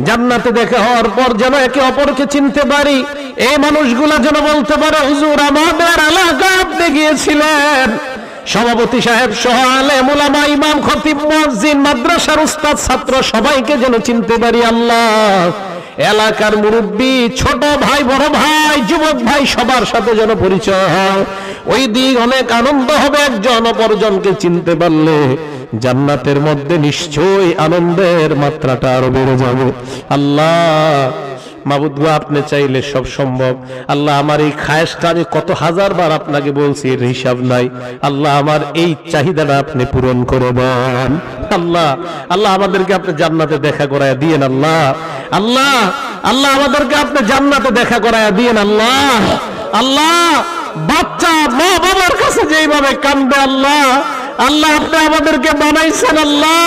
জান্নাতে দেখা হওয়ার পর যেন একে অপরকে চিনতে পারি, এই মানুষগুলা যেন বলতে পারে হুজুর আমাদের এলাকায় আপনি গিয়েছিলেন। সভাপতি সাহেব সহ আলেম উলামা ইমাম খতিব মুয়াজ্জিন মাদ্রাসার উস্তাদ ছাত্র সবাইকে যেন চিনতে পারি আল্লাহ। এলাকার মুরব্বী ছোট ভাই বড় ভাই যুবক ভাই সবার সাথে যেন পরিচয় হয়। ওই দিন অনেক আনন্দ হবে, একজন অপরজনকে চিনতে পারলে জান্নাতের মধ্যে নিশ্চয়ই আনন্দের মাত্রাটা আরো বেড়ে যাবে। আল্লাহ মাবুদ গো, আপনি চাইলে সব সম্ভব। আল্লাহ আমার এই খায়েশটা আমি কত হাজার বার আপনাকে বলছি, এর হিসাব নাই। আল্লাহ আমার এই চাহিদাটা আপনি পূরণ করে দেন। আল্লাহ আল্লাহ আমাদেরকে আপনি জান্নাতে দেখা করায় দিয়েন। আল্লাহ আল্লাহ আল্লাহ আমাদেরকে আপনি জান্নাতে দেখা করায় দিয়েন। আল্লাহ আল্লাহ বাচ্চা মা বাবার কাছে যেইভাবে কান্দে, আল্লাহ আল্লাহ আপনি আমাদেরকে বানাইছেন, আল্লাহ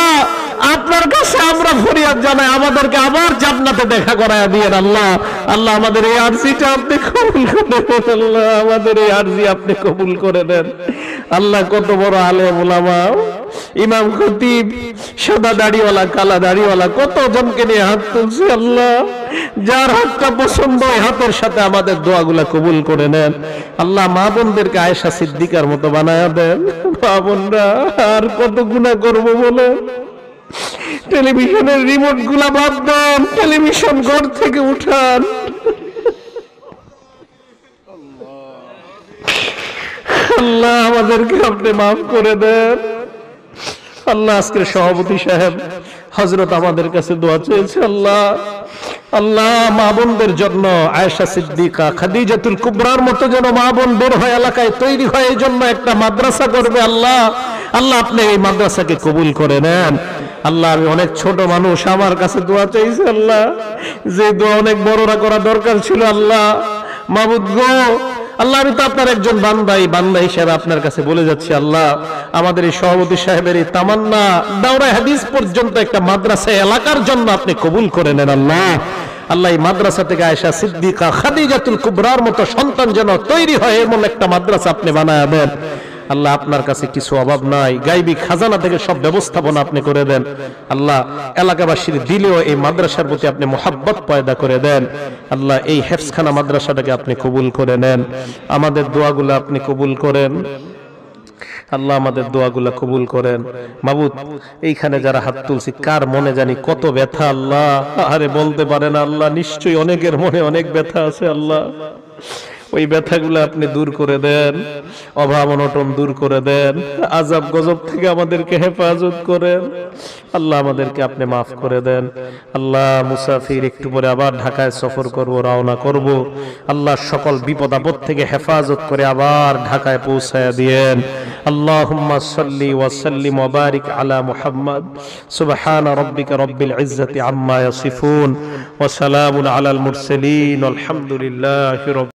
আপনার কাছে আমরা ফরিয়াদ জানাই আমাদেরকে আবার জান্নাতে দেখা করায় দিয়েন। আল্লাহ আল্লাহ আমাদের এই আরজিটা আপনি কবুল করে দেন। আল্লাহ আমাদের এই আরজি আপনি কবুল করে দেন। আল্লাহ কত বড় আলেম উলামা ইমাম খতিব সাদা দাড়িওয়ালা কালা দাড়িওয়ালা কত জনকে নিয়ে হাত তুলছে, আল্লাহ যার হাতটা পছন্দ ওই হাতের সাথে আমাদের দোয়াগুলা কবুল করে নেন। আল্লাহ মা বোনদেরকে আয়েশা সিদ্দিকার মতো বানায়া দেন। মা বোনরা আর কত গুনাহ করবো বলে টেলিভিশনের রিমোট গুলা বাদ দেন, টেলিভিশন ঘর থেকে উঠান। আল্লাহ আমাদেরকে আপনি মাফ করে দেন। আল্লাহ আজকের সভাপতি সাহেব হযরত আমাদের কাছে দোয়া চেয়েছে, আল্লাহ আল্লাহ মা বোনদের জন্য আয়েশা সিদ্দিকা খাদিজাতুল কুবরার মতো যেন মা বোন বের হয়ে এলাকায় তৈরি হয়, এই জন্য একটা মাদ্রাসা করবে। আল্লাহ আল্লাহ আপনি এই মাদ্রাসাকে কবুল করে নেন। আল্লাহ আমি অনেক ছোট মানুষ, আমার কাছে দোয়া চাইছে, আল্লাহ যে দোয়া অনেক বড়রা করা দরকার ছিল। আল্লাহ মাবুদ গো, আল্লাহ আমি তো আপনার একজন বান্দা হিসেবে আপনার কাছে বলে যাচ্ছি, আল্লাহ আমাদের এই সভাপতি সাহেবের এই তামান্না দাওরায়ে হাদিস পর্যন্ত একটা মাদ্রাসা এলাকার জন্য আপনি কবুল করে নেন। আল্লাহ আল্লাহ এই মাদ্রাসা থেকে আয়েশা সিদ্দিকা খাদিজাতুল কুবরার মতো সন্তান যেন তৈরি হয়, এমন একটা মাদ্রাসা আপনি বানায় দেন। আল্লাহ আপনার কাছে কিছু অভাব নাই, গায়বী খাজানা থেকে সব ব্যবস্থাপনা আপনি করে দেন। আল্লাহ এলাকাবাসীর দিলেও এই মাদ্রাসার প্রতি আপনি মোহাব্বত পয়দা করে দেন। আল্লাহ এই হেফজখানা মাদ্রাসাটাকে আপনি কবুল করে নেন, আমাদের দোয়াগুলো আপনি কবুল করেন। আল্লাহ আমাদের দোয়াগুলো কবুল করেন। মাবুদ এইখানে যারা হাত তুলছি কার মনে জানি কত ব্যথা, আল্লাহ আরে বলতে পারে না। আল্লাহ নিশ্চয়ই অনেকের মনে অনেক ব্যথা আছে, আল্লাহ ওই ব্যথাগুলো আপনি দূর করে দেন, অভাব অনটন দূর করে দেন, আযাব গজব থেকে আমাদেরকে হেফাজত করেন। আল্লাহ আমাদেরকে আপনি মাফ করে দেন। আল্লাহ মুসাফির একটু পরে আবার ঢাকায় সফর করব, রওনা করব। আল্লাহ সকল বিপদ আপদ থেকে হেফাজত করে আবার ঢাকায় পৌঁছায়া দিয়েন। আল্লাহুম্মা সাল্লি ওয়া সাল্লিম ওয়া বারিক আলা মুহাম্মদ। সুবহান রাব্বিকা রাব্বিল ইজ্জাতি আম্মা ইয়াসিফুন ওয়া সালামুন আলাল মুরসালিন। আলহামদুলিল্লাহি